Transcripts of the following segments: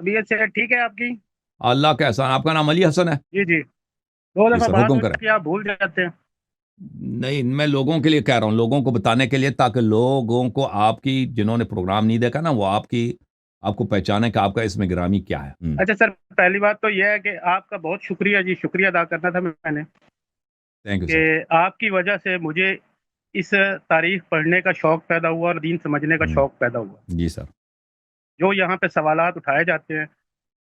طبیعت سے ٹھیک ہے آپ کی؟ اللہ کا احسان. آپ کا نام علی حسن ہے؟ جی جی، دو جی دفعہ سر، بات حکم ہو کریں. چکی، آپ بھول جاتے ہیں۔ نہیں، میں لوگوں کے لیے کہہ رہا ہوں، لوگوں کو بتانے کے لیے، تاکہ لوگوں کو آپ کی، جنہوں نے پروگرام نہیں دیکھا نا، وہ آپ کو پہچانے کہ آپ کا اسم گرامی کیا ہے. اچھا سر، پہلی بات تو یہ ہے کہ آپ کا بہت شکریہ جی، شکریہ ادا کرنا تھا میں نے تھینک یو کہ سر. آپ کی وجہ سے مجھے اس تاریخ پڑھنے کا شوق پیدا ہوا اور دین سمجھنے کا شوق پیدا ہوا۔ جی سر. جو یہاں پہ سوالات اٹھائے جاتے ہیں،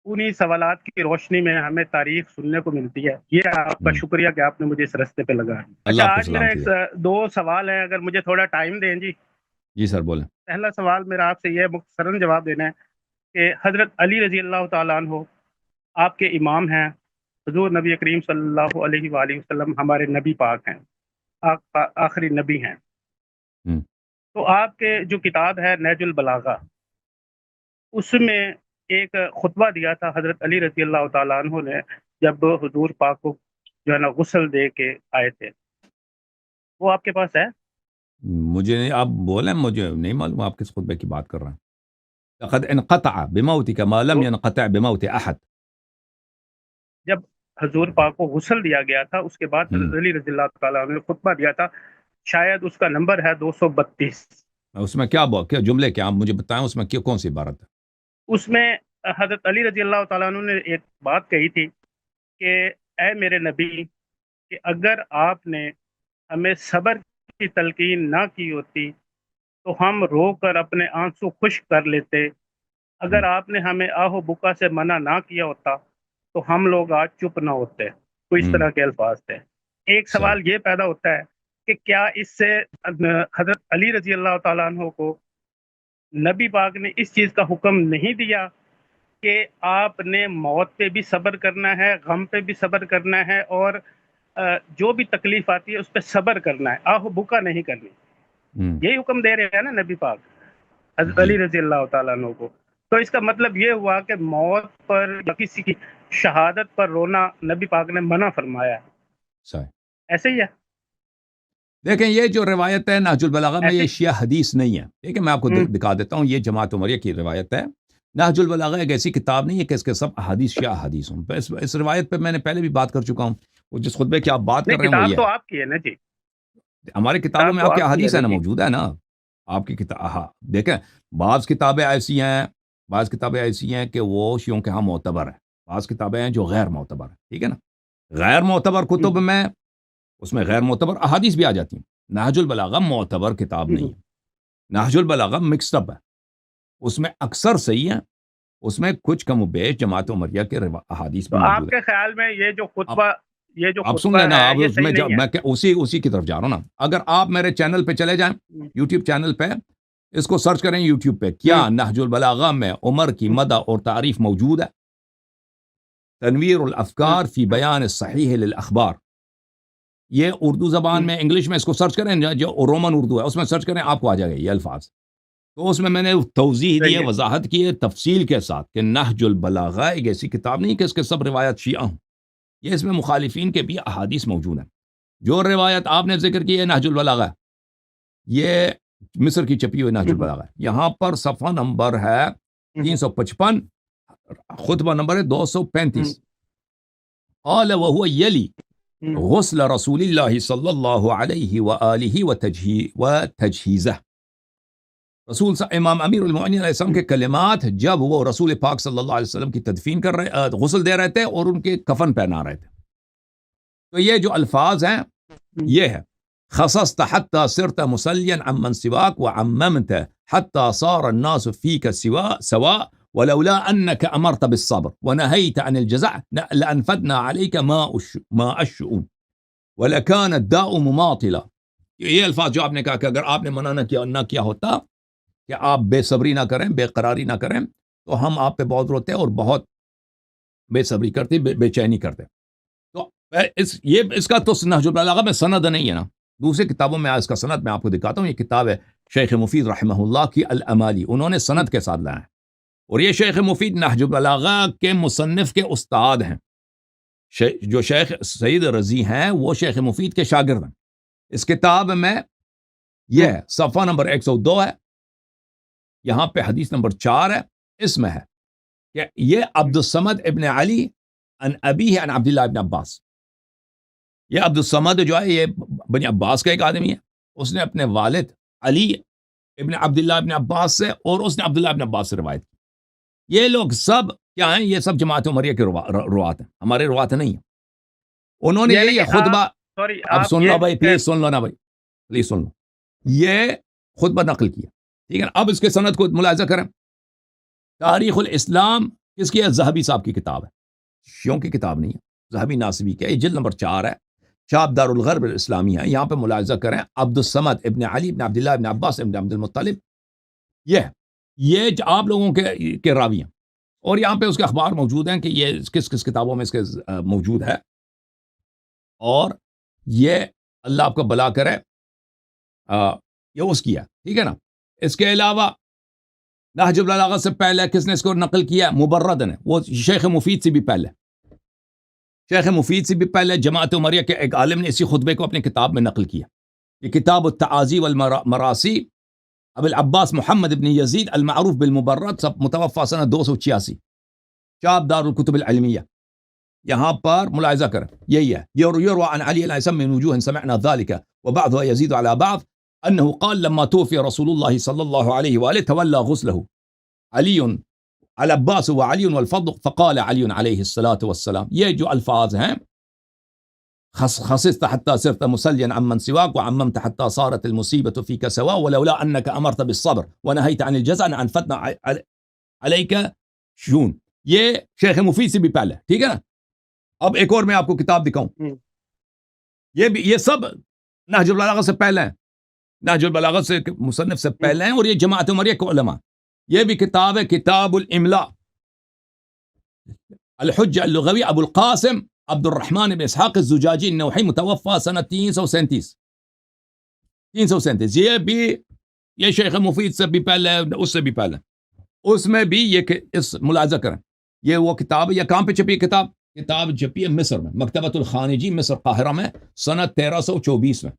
انہی سوالات کی روشنی میں ہمیں تاریخ سننے کو ملتی ہے۔ یہ آپ کا ہم، شکریہ کہ آپ نے مجھے اس رستے پہ لگا۔ اللہ اچھا، آپ کو آج میرا سلامتی دے. دو سوال ہیں، اگر مجھے تھوڑا ٹائم دیں جی۔ جی سر، بولیں. پہلا سوال میرا آپ سے یہ مختصراً جواب دینا ہے کہ حضرت علی رضی اللہ تعالیٰ عنہ آپ کے امام ہیں، حضور نبی کریم صلی اللہ علیہ وآلہ وسلم ہمارے نبی پاک ہیں، آپ آخری نبی ہیں۔ ہم، تو آپ کے جو کتاب ہے نہج البلاغہ، اس میں ایک خطبہ دیا تھا حضرت علی رضی اللہ تعالیٰ عنہ نے، جب حضور پاک کو جو ہے نا غسل دے کے آئے تھے، وہ آپ کے پاس ہے؟ مجھے نہیں، آپ بولیں، مجھے نہیں معلوم آپ کس خطبے کی بات کر رہے ہیں. لقد انقطع بموتك ما لم تو ينقطع بموت احد. جب حضور پاک کو غسل دیا گیا تھا، اس کے بعد ہم، حضرت علی رضی اللہ تعالیٰ عنہ نے خطبہ دیا تھا، شاید اس کا نمبر ہے 232۔ اس میں کیا جملے، کیا آپ مجھے بتائیں، اس میں کون سی عبارت ہے؟ اس میں حضرت علی رضی اللہ تعالیٰ عنہ نے ایک بات کہی تھی کہ اے میرے نبی، کہ اگر آپ نے ہمیں صبر کی تلقین نہ کی ہوتی تو ہم رو کر اپنے آنسو خشک کر لیتے، اگر ہم، آپ نے ہمیں آہ و بکا سے منع نہ کیا ہوتا تو ہم لوگ آج چپ نہ ہوتے۔ تو اس ہم، طرح کے الفاظ تھے۔ ایک صحیح. سوال یہ پیدا ہوتا ہے کہ کیا اس سے حضرت علی رضی اللہ تعالیٰ عنہ کو نبی پاک نے اس چیز کا حکم نہیں دیا کہ آپ نے موت پہ بھی صبر کرنا ہے، غم پہ بھی صبر کرنا ہے، اور جو بھی تکلیف آتی ہے اس پہ صبر کرنا ہے، آہ و بکا نہیں کرنی؟ ہم، یہی حکم دے رہے ہیں نا نبی پاک حضرت جی علی رضی اللہ تعالیٰ عنہ کو۔ تو اس کا مطلب یہ ہوا کہ موت پر یا کسی کی شہادت پر رونا نبی پاک نے منع فرمایا ہے۔ صحیح. ایسے ہی ہے؟ دیکھیں، یہ جو روایت ہے نہج البلاغہ میں، ایسے یہ شیعہ حدیث نہیں ہے. ٹھیک ہے، میں آپ کو ہوں، دکھا دیتا ہوں، یہ جماعت عمریہ کی روایت ہے. نہج البلاغہ ایک ایسی کتاب نہیں ہے کہ اس کے سب احادیث شیعہ حدیث ہوں. اس روایت پہ میں نے پہلے بھی بات کر چکا ہوں. وہ جس خطبے کی آپ بات نہیں، کر رہے ہیں وہ کتاب یہ تو ہے. آپ کی ہے نا جی، ہماری کتابوں کتاب میں تو آپ کی آپ کی ہے احادیث نا ہے نا، جی۔ موجود ہے نا. آپ کی کتاب، ہاں دیکھیں، بعض کتابیں ایسی ہیں کہ وہ شیعوں کے ہاں معتبر ہیں. بعض کتابیں ہیں جو غیر معتبر ہیں. ٹھیک ہے نا. غیر معتبر کتب میں، اس میں غیر معتبر احادیث بھی آ جاتی ہیں. نہج البلاغہ معتبر کتاب نہیں ہے. نہج البلاغہ مکسڈ اپ ہے. اس میں اکثر صحیح ہیں، اس میں کچھ کم و بیش جماعت عمریہ کے احادیث بھی تو آپ موجود کے خیال میں ہیں. یہ جو آپ سن خطبہ لینا، ہے آپ یہ اس صحیح میں نہیں ہے؟ میں اسی کی طرف جا رہا ہوں نا. اگر آپ میرے چینل پہ چلے جائیں، یوٹیوب چینل پہ اس کو سرچ کریں یوٹیوب پہ، کیا نہج البلاغہ میں عمر کی مدح اور تعریف موجود ہے؟ تنویر الافکار فی بیان الصحیح للاخبار، یہ اردو زبان میں، انگلش میں اس کو سرچ کریں، جو رومن اردو ہے اس میں سرچ کریں، آپ کو آ جائے گا یہ الفاظ. تو اس میں نے توضیح دی ہے، صحیح ہے۔ وضاحت کی ہے تفصیل کے ساتھ کہ نہج البلاغہ ایک ایسی کتاب نہیں کہ اس کے سب روایت شیعہ ہوں. یہ اس میں مخالفین کے بھی احادیث موجود ہیں. جو روایت آپ نے ذکر کی ہے نہج البلاغہ، یہ مصر کی چھپی ہوئی نہج البلاغہ ہے. یہاں پر صفحہ نمبر ہے 355، خطبہ نمبر ہے 235. قال وهو يلي غسل رسول الله صلی اللہ علیہ وآلہ وتجہیزہ. امام امیر المؤمنین علیہ السلام کے کلمات جب وہ رسول پاک صلی اللہ علیہ وسلم کی تدفین کر رہے، غسل دے رہے تھے اور ان کے کفن پہنا رہے تھے. تو یہ جو الفاظ ہیں یہ ہے: خصصت حتى صرت مسليا عمن سواك وعممت حتى صار الناس فيك سواء ولولا أنك أمرت بالصبر ونهيت عن الجزع لأنفدنا عليك ماء الشؤون ولكان الداء مماطلا. یہ الفاظ جو آپ نے کہا کہ اگر آپ نے منع نہ کیا ہوتا کہ آپ بے صبری نہ کریں، بے قراری نہ کریں، تو ہم آپ پہ بہت روتے اور بہت بے صبری کرتے، بے چینی کرتے. تو اس کا تو نہج البلاغہ میں سند نہیں ہے نا. دوسری کتابوں میں اس کا سند میں آپ کو دکھاتا ہوں. یہ کتاب ہے شیخ مفید رحمہ اللہ کی الامالی، انہوں نے سند کے ساتھ لایا ہے. اور یہ شیخ مفید نہج البلاغہ کے مصنف کے استاد ہیں. جو شیخ سعید رضی ہیں وہ شیخ مفید کے شاگرد ہیں. اس کتاب میں یہ ہے، صفحہ نمبر 102 ہے، یہاں پہ حدیث نمبر 4 ہے. اس میں ہے کہ یہ عبد الصمد ابن علی ان ابی عن عبداللہ ابن عباس، یہ عبد الصمد جو ہے یہ بنی عباس کا ایک آدمی ہے، اس نے اپنے والد علی ابن عبداللہ ابن عباس سے اور اس نے عبداللہ ابن عباس سے روایت کی۔ یہ لوگ سب کیا ہیں؟ یہ سب جماعت عمریہ کے روات ہیں، ہمارے روات نہیں ہیں۔ انہوں نے یعنی یہ کہ خطبہ سوری اب سن لو بھائی، پلیز سن لو نا بھائی، پلیز سن لو، یہ خطبہ نقل کیا، ٹھیک ہے نا؟ اب اس کے سند کو ملاحظہ کریں۔ تاریخ الاسلام کس کی ہے؟ ذہبی صاحب کی کتاب ہے، شیعوں کی کتاب نہیں ہے، ذہبی ناصبی کی ہے، یہ جلد نمبر 4 ہے، چاپ دار الغرب الاسلامی ہے۔ یہاں پہ ملاحظہ کریں، عبد الصمد ابن علی ابن عبداللہ ابن عباس ابن عبد المطلب، یہ آپ لوگوں کے راوی ہیں، اور یہاں پہ اس کے اخبار موجود ہیں کہ یہ کس کس کتابوں میں اس کے موجود ہے، اور یہ اللہ آپ کو بلا کرے، یہ اس کی ہے، ٹھیک ہے نا؟ اس کے علاوہ نہج البلاغہ سے پہلے کس نے اس کو نقل کیا؟ مبرد نے، وہ شیخ مفید سے بھی پہلے، شیخ مفید سے بھی پہلے جماعت عمریہ کے ایک عالم نے اسی خطبے کو اپنی کتاب میں نقل کیا۔ یہ کتاب التعازی والمراسی ابو العباس محمد ابن یزید المعروف بالمبرد، سب متوفى سنہ 286، چاپ دار الکتب العلمیہ۔ یہاں پر ملاحظہ کریں، یہی ہے، يروى عن علي الأيسم من وجوه سمعنا ذلك وبعضها يزيد على بعض أنه قال لما توفي رسول الله صلى الله عليه وآله تولى غسله علي العباس وعلي والفضل فقال علي عليه الصلاة والسلام، یہ جو الفاظ ہیں، خصصت حتى صرت مسليا عمن سواك وعممت حتى صارت المصيبة فيك سواء ولولا أنك أمرت بالصبر ونهيت عن الجزع عن فتنة عليك شون۔ یہ شیخ مفید سے بھی پہلے، ٹھیک ہے نا؟ اب ایک اور میں آپ کو کتاب دکھاؤں، یہ سب نہج البلاغہ سے پہلے ہیں، نہج البلاغہ سے مصنف سے پہلے ہیں، اور یہ جماعت عمریہ کے علماء۔ یہ بھی کتاب ہے، کتاب الاملاء، الحجہ اللغوی ابو القاسم عبد الرحمن بن اسحاق الزجاجی النوحی، متوفى سنہ 337۔ یہ بھی یہ شیخ مفید سے بھی پہلے، اس سے بھی پہلے، اس میں بھی یہ اس ملاحظہ کریں، یہ وہ کتاب ہے۔ یہ کہاں پہ چھپی کتاب چھپی ہے مصر میں، مکتبۃ الخانجی مصر قاہرہ میں، سنہ 1324 میں،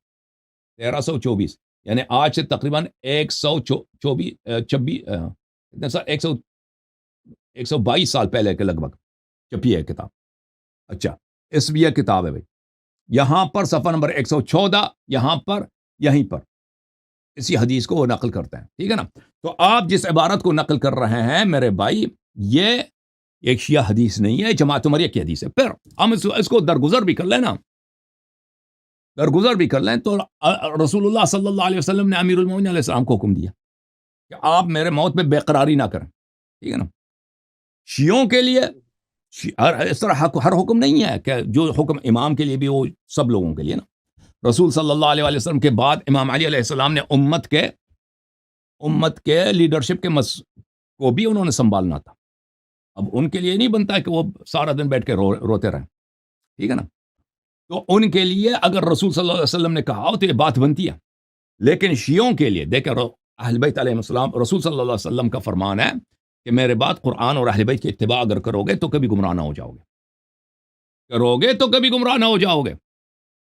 1324، یعنی آج سے تقریباً 122 سال پہلے کے لگ بھگ چھپی ہے کتاب۔ اچھا، اس بھی یہ کتاب ہے بھائی، یہاں پر صفحہ نمبر 114، یہاں پر یہیں پر اسی حدیث کو وہ نقل کرتے ہیں، ٹھیک ہے نا؟ تو آپ جس عبارت کو نقل کر رہے ہیں میرے بھائی، یہ ایک شیعہ حدیث نہیں ہے، جماعت عمریہ کی حدیث ہے۔ پھر ہم اس کو درگزر بھی کر لیں نا، درگزر بھی کر لیں، تو رسول اللہ صلی اللہ علیہ وسلم نے امیر المومنین علیہ السلام کو حکم دیا کہ آپ میرے موت پہ بے قراری نہ کریں، ٹھیک ہے نا؟ شیعوں کے لیے اس طرح ہر حکم نہیں ہے کہ جو حکم امام کے لیے بھی وہ سب لوگوں کے لیے نا۔ رسول صلی اللہ علیہ وسلم کے بعد امام علی علیہ السلام نے امت کے لیڈرشپ کے کو بھی انہوں نے سنبھالنا تھا۔ اب ان کے لیے نہیں بنتا کہ وہ سارا دن بیٹھ کے روتے رہیں، ٹھیک ہے نا؟ تو ان کے لیے اگر رسول صلی اللہ علیہ وسلم نے کہا ہو تو یہ بات بنتی ہے، لیکن شیعوں کے لیے دیکھیں، اہل بیت علیہ السلام، رسول صلی اللہ علیہ وسلم کا فرمان ہے کہ میرے بعد قرآن اور اہل بیت کی اتباع اگر کرو گے تو کبھی گمراہ نہ ہو جاؤ گے، تو کبھی گمراہ نہ ہو جاؤ گے۔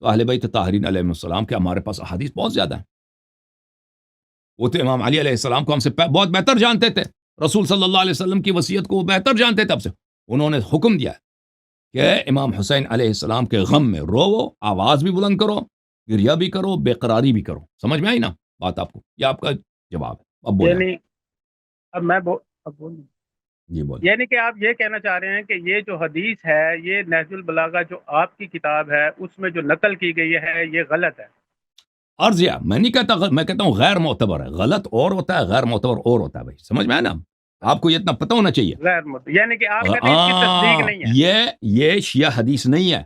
تو اہل بیت طاہرین علیہ السلام کے ہمارے پاس احادیث بہت زیادہ ہیں، وہ تو امام علی علیہ السلام کو ہم سے بہت بہتر جانتے تھے، رسول صلی اللہ علیہ وسلم کی وصیت کو وہ بہتر جانتے تھے، اب سے انہوں نے حکم دیا کہ امام حسین علیہ السلام کے غم میں رو، آواز بھی بلند کرو، گریہ بھی کرو، بے قراری بھی کرو۔ سمجھ میں آئی نا بات آپ کو؟ یہ آپ کا جواب ہے۔ اب بولیں، یعنی اب میں جی بولیں۔ یعنی کہ آپ یہ کہنا چاہ رہے ہیں کہ یہ جو حدیث ہے، یہ نہج البلاغہ جو آپ کی کتاب ہے اس میں جو نقل کی گئی ہے یہ غلط ہے؟ عرض یہ میں نہیں کہتا، میں کہتا ہوں غیر معتبر ہے۔ غلط اور ہوتا ہے، غیر معتبر اور ہوتا ہے بھائی، سمجھ میں آیا نا؟ آپ کو یہ اتنا پتہ ہونا چاہیے، غیر یعنی کہ آپ کہتے ہیں اس کی تصدیق نہیں ہے، یہ شیعہ حدیث نہیں ہے،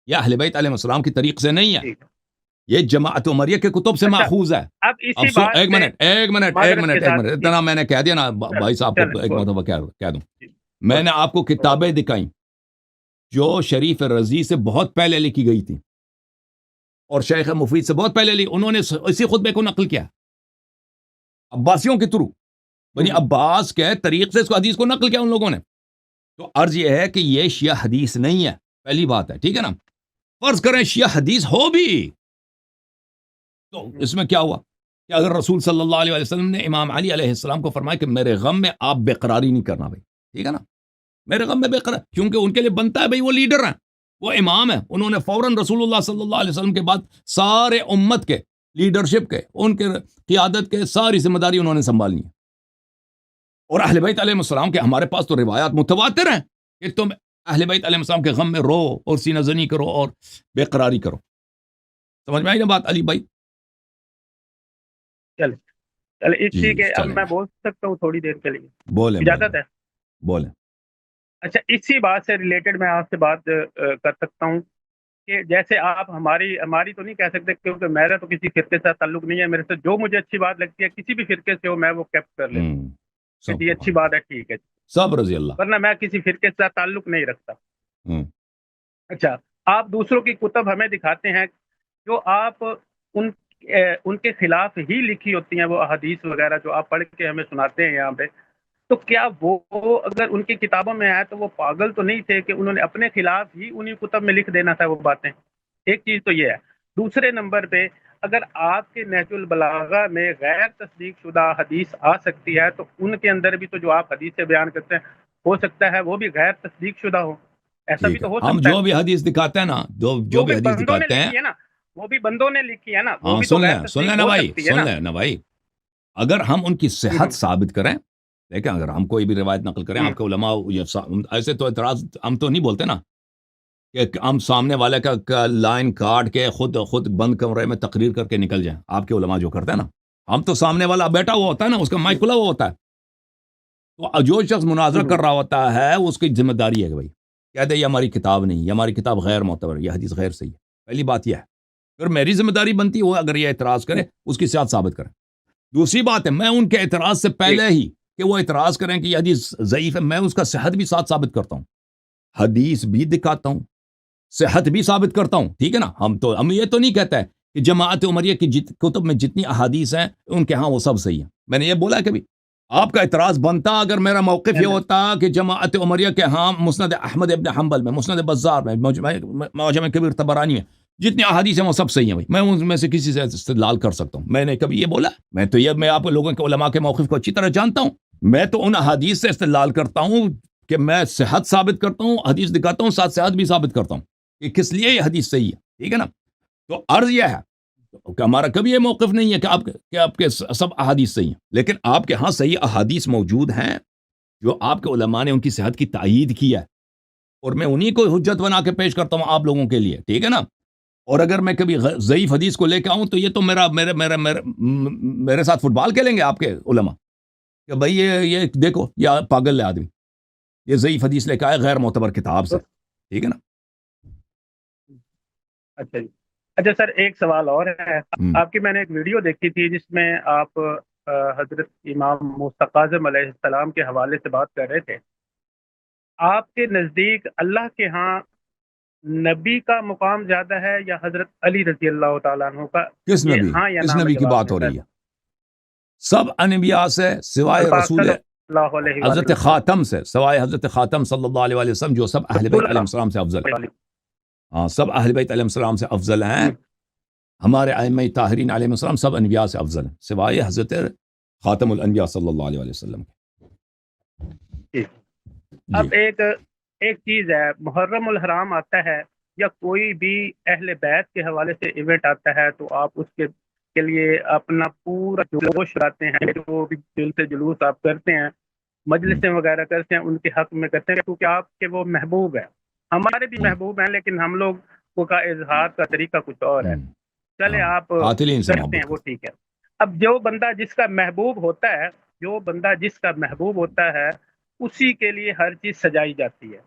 یہ اہل بیت علیہ السلام کی طریق سے نہیں ہے، یہ جماعت عمریہ کے کتب سے ماخوذ ہے۔ اب اسی بات ایک منٹ اتنا میں نے کہہ دیا نا بھائی صاحب کو، ایک مرتبہ کہہ دوں، میں نے آپ کو کتابیں دکھائیں جو شریف رضی سے بہت پہلے لکھی گئی تھی اور شیخ مفید سے بہت پہلے انہوں نے اسی خطبے کو نقل کیا عباسیوں کے تھرو، بنی عباس کے طریق سے اس کو حدیث کو نقل کیا ان لوگوں نے۔ تو عرض یہ ہے کہ یہ شیعہ حدیث نہیں ہے، پہلی بات ہے، ٹھیک ہے نا؟ فرض کریں شیعہ حدیث ہو بھی تو اس میں کیا ہوا کہ اگر رسول صلی اللہ علیہ وسلم نے امام علی علیہ السلام کو فرمایا کہ میرے غم میں آپ بے قراری نہیں کرنا بھائی، ٹھیک ہے نا, میرے غم میں بے قرار, کیونکہ ان کے لیے بنتا ہے بھائی وہ لیڈر ہیں, وہ امام ہیں, انہوں نے فوراً رسول اللہ صلی اللہ علیہ وسلم کے بعد سارے امت کے لیڈرشپ کے, ان کے قیادت کے ساری ذمہ داری انہوں نے سنبھالنی ہے. اور اہل بیت علیہ السلام کے ہمارے پاس تو روایات متواتر ہیں کہ تم اہل بیت علیہ السلام کے غم میں رو اور سینہ زنی کرو اور بے قراری کرو. سمجھ میں آئی نا بات علی بھائی؟ چلے جی ٹھیک ہے, اب چلیں میں بول سکتا ہوں تھوڑی دیر کے لیے, بولیں اجازت ہے؟ بولیں. اچھا, اسی بات سے ریلیٹڈ میں آپ سے بات کر سکتا ہوں کہ جیسے آپ ہماری تو نہیں کہہ سکتے, کیونکہ میرا تو کسی فرقے سے تعلق نہیں ہے, میرے سے جو مجھے اچھی بات لگتی ہے کسی بھی فرقے سے ہو میں وہ کیپٹ کر لیتا ہوں سب کہ یہ اچھی بات ہے, ٹھیک ہے, سب رضی اللہ. ورنہ میں کسی فرقے سے تعلق نہیں رکھتا. ہوں. اچھا, آپ دوسروں کی کتب ہمیں دکھاتے ہیں جو آپ ان کے خلاف ہی لکھی ہوتی ہیں, وہ احادیث وغیرہ جو آپ پڑھ کے ہمیں سناتے ہیں یہاں پہ, تو کیا وہ اگر ان کی کتابوں میں آیا تو وہ پاگل تو نہیں تھے کہ انہوں نے اپنے خلاف ہی انہی کتب میں لکھ دینا تھا وہ باتیں؟ ایک چیز تو یہ ہے. دوسرے نمبر پہ, اگر آپ کے نہج البلاغہ میں غیر تصدیق شدہ حدیث آ سکتی ہے تو ان کے اندر بھی تو جو آپ حدیث سے بیان کرتے ہیں ہو سکتا ہے وہ بھی غیر تصدیق شدہ ہو, ایسا بھی ٹھیک ہے, تو ہو ہم سکتا جو ہے. بھی حدیث دکھاتے ہیں نا, جو وہ بھی بھی حدیث بندوں نے دکھاتے ہیں, لکھی ہے نا, وہ بھی بندوں نے لکھی ہے نا, وہ ہاں بھی تو غیر سن تصدیق لیں نا ہو بھائی, سکتی ہے سن نا. لیں نا بھائی, اگر ہم ان کی صحت ثابت کریں, دیکھیں اگر ہم کوئی بھی روایت نقل کریں, آپ کے علماء ایسے تو اعتراض ہم تو نہیں بولتے نا کہ ہم سامنے والے کا لائن کاٹ کے خود بند کمرے میں تقریر کر کے نکل جائیں, آپ کے علماء جو کرتے ہیں نا, ہم تو سامنے والا بیٹھا ہوا ہوتا ہے نا, اس کا مائک کھلا ہوا ہوتا ہے, تو جو شخص مناظرہ کر رہا ہوتا ہے اس کی ذمہ داری ہے کہ بھائی کہہ دے یہ ہماری کتاب نہیں, یہ ہماری کتاب غیر معتبر, یہ حدیث غیر صحیح ہے. پہلی بات یہ ہے, پھر میری ذمہ داری بنتی ہے اگر یہ اعتراض کرے اس کی صحت ثابت کرے. دوسری بات ہے, میں ان کے اعتراض سے پہلے ہی کہ وہ اعتراض کریں کہ یہ حدیث ضعیف ہے, میں اس کا صحت بھی ساتھ ثابت کرتا ہوں, حدیث بھی دکھاتا ہوں, صحت بھی ثابت کرتا ہوں. ٹھیک ہے نا, ہم یہ تو نہیں کہتا ہے کہ جماعت عمریہ کی کتب میں جتنی احادیث ہیں ان کے ہاں وہ سب صحیح ہیں. میں نے یہ بولا کبھی آپ کا اعتراض بنتا اگر میرا موقف یہ ہوتا کہ جماعت عمریہ کے ہاں مسند احمد ابن حنبل میں, مسند بزار میں, معجم کبیر طبرانی میں جتنی احادیث ہیں وہ سب صحیح ہیں بھائی, میں ان میں سے کسی سے استدلال کر سکتا ہوں. میں نے کبھی یہ بولا, میں آپ لوگوں کے علماء کے موقف کو اچھی طرح جانتا ہوں. میں تو ان احادیث سے استدلال کرتا ہوں کہ میں صحت ثابت کرتا ہوں, حدیث دکھاتا ہوں, ساتھ صحت بھی ثابت کرتا ہوں کہ کس لیے یہ حدیث صحیح ہے. ٹھیک ہے نا, تو عرض یہ ہے کہ ہمارا کبھی یہ موقف نہیں ہے کہ آپ کے سب احادیث صحیح ہیں, لیکن آپ کے ہاں صحیح احادیث موجود ہیں جو آپ کے علماء نے ان کی صحت کی تائید کی ہے, اور میں انہی کو حجت بنا کے پیش کرتا ہوں آپ لوگوں کے لیے. ٹھیک ہے نا, اور اگر میں کبھی ضعیف حدیث کو لے کے آؤں تو یہ تو میرے ساتھ فٹ بال کھیلیں گے آپ کے علماء کہ بھائی یہ دیکھو یہ پاگل ہے آدمی, یہ ضعیف حدیث لے کے آئے غیر معتبر کتاب سے. ٹھیک ہے نا. اچھا جی, اچھا سر ایک سوال اور ہے, آپ کی میں نے ایک ویڈیو دیکھی تھی جس میں آپ حضرت امام موسیٰ کاظم علیہ السلام کے حوالے سے بات کر رہے تھے. آپ کے نزدیک اللہ کے ہاں نبی کا مقام زیادہ ہے یا حضرت علی رضی اللہ تعالیٰ عنہ کا؟ کس یہ نبی, ہاں یا کس نا میں نبی کی جواب بات دیں ہو سر. رہی ہے؟ سب انبیاء سے سوائے پاک رسول صلی اللہ علیہ وآلہ حضرت وسلم. خاتم سے, سوائے حضرت خاتم صلی اللہ علیہ وآلہ وسلم جو سب اہل بیت علیہ السلام سے افضل ہیں. ہاں, سب اہل بیت علیہ السلام سے افضل ہیں. ہمارے ائمہ طاہرین علیہ السلام سب انبیاء سے افضل ہیں سوائے حضرت خاتم الانبیاء صلی اللہ علیہ وسلم. اب ایک چیز ہے, محرم الحرام آتا ہے یا کوئی بھی اہل بیت کے حوالے سے ایونٹ آتا ہے تو آپ اس کے لیے اپنا پورا جوش لاتے ہیں, جو بھی دل سے جلوس آپ کرتے ہیں, مجلسیں وغیرہ کرتے ہیں, ان کے حق میں کرتے ہیں کیونکہ آپ کے وہ محبوب ہیں. ہمارے بھی محبوب ہیں لیکن ہم لوگ کا اظہار کا طریقہ کچھ اور ہے. چلے آپ قاتلین سے کرتے ہیں محبت وہ ٹھیک ہے. اب جو بندہ جس کا محبوب ہوتا ہے اسی کے لیے ہر چیز سجائی جاتی ہے.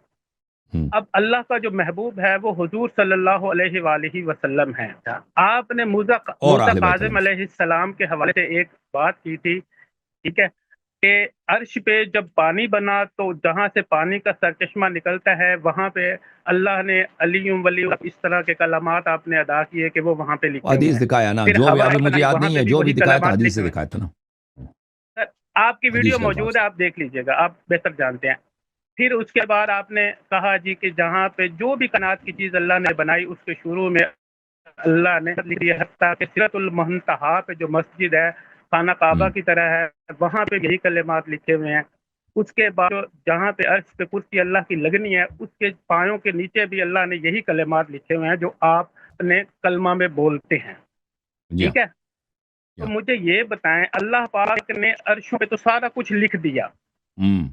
اب اللہ کا جو محبوب ہے وہ حضور صلی اللہ علیہ وآلہ وسلم ہے. آپ نے موسیٰ کاظم علیہ السلام کے حوالے سے ایک بات کی تھی, ٹھیک ہے, کہ عرش پہ جب پانی بنا تو جہاں سے پانی کا سرچشمہ نکلتا ہے وہاں پہ اللہ نے علی ولی اس طرح کے کلمات آپ نے ادا کیے کہ وہ وہاں پہ لکھے ہوئے حدیث ہیں. دکھایا نا, پھر جو بھی ہوا ابھی مجھے بنائی یاد وہاں نہیں پہ ہے, بھی جو بھی وہی دکھایا تھا کلمات حدیث لکھے سے ہوئے دکھایا تھا نا. ہیں. آپ کی ویڈیو موجود ہے, آپ دیکھ لیجئے گا, آپ بہتر جانتے ہیں. پھر اس کے بعد آپ نے کہا جی کہ جہاں پہ جو بھی کائنات کی چیز اللہ نے بنائی اس کے شروع میں اللہ نے حتیٰ کہ سدرۃ المنتہا پہ جو مسجد ہے خانہ کعبہ کی طرح ہے وہاں پہ یہی کلمات لکھے ہوئے ہیں. اس کے بعد جہاں پہ عرش پہ کرسی اللہ کی لگنی ہے، اس کے پایوں کے نیچے بھی اللہ نے یہی کلمات لکھے ہوئے ہیں جو آپ اپنے کلمہ میں بولتے ہیں، جی ہاں ٹھیک ہے؟ جی تو ہاں مجھے یہ بتائیں، اللہ پاک نے عرشوں پہ تو سارا کچھ لکھ دیا، ہم،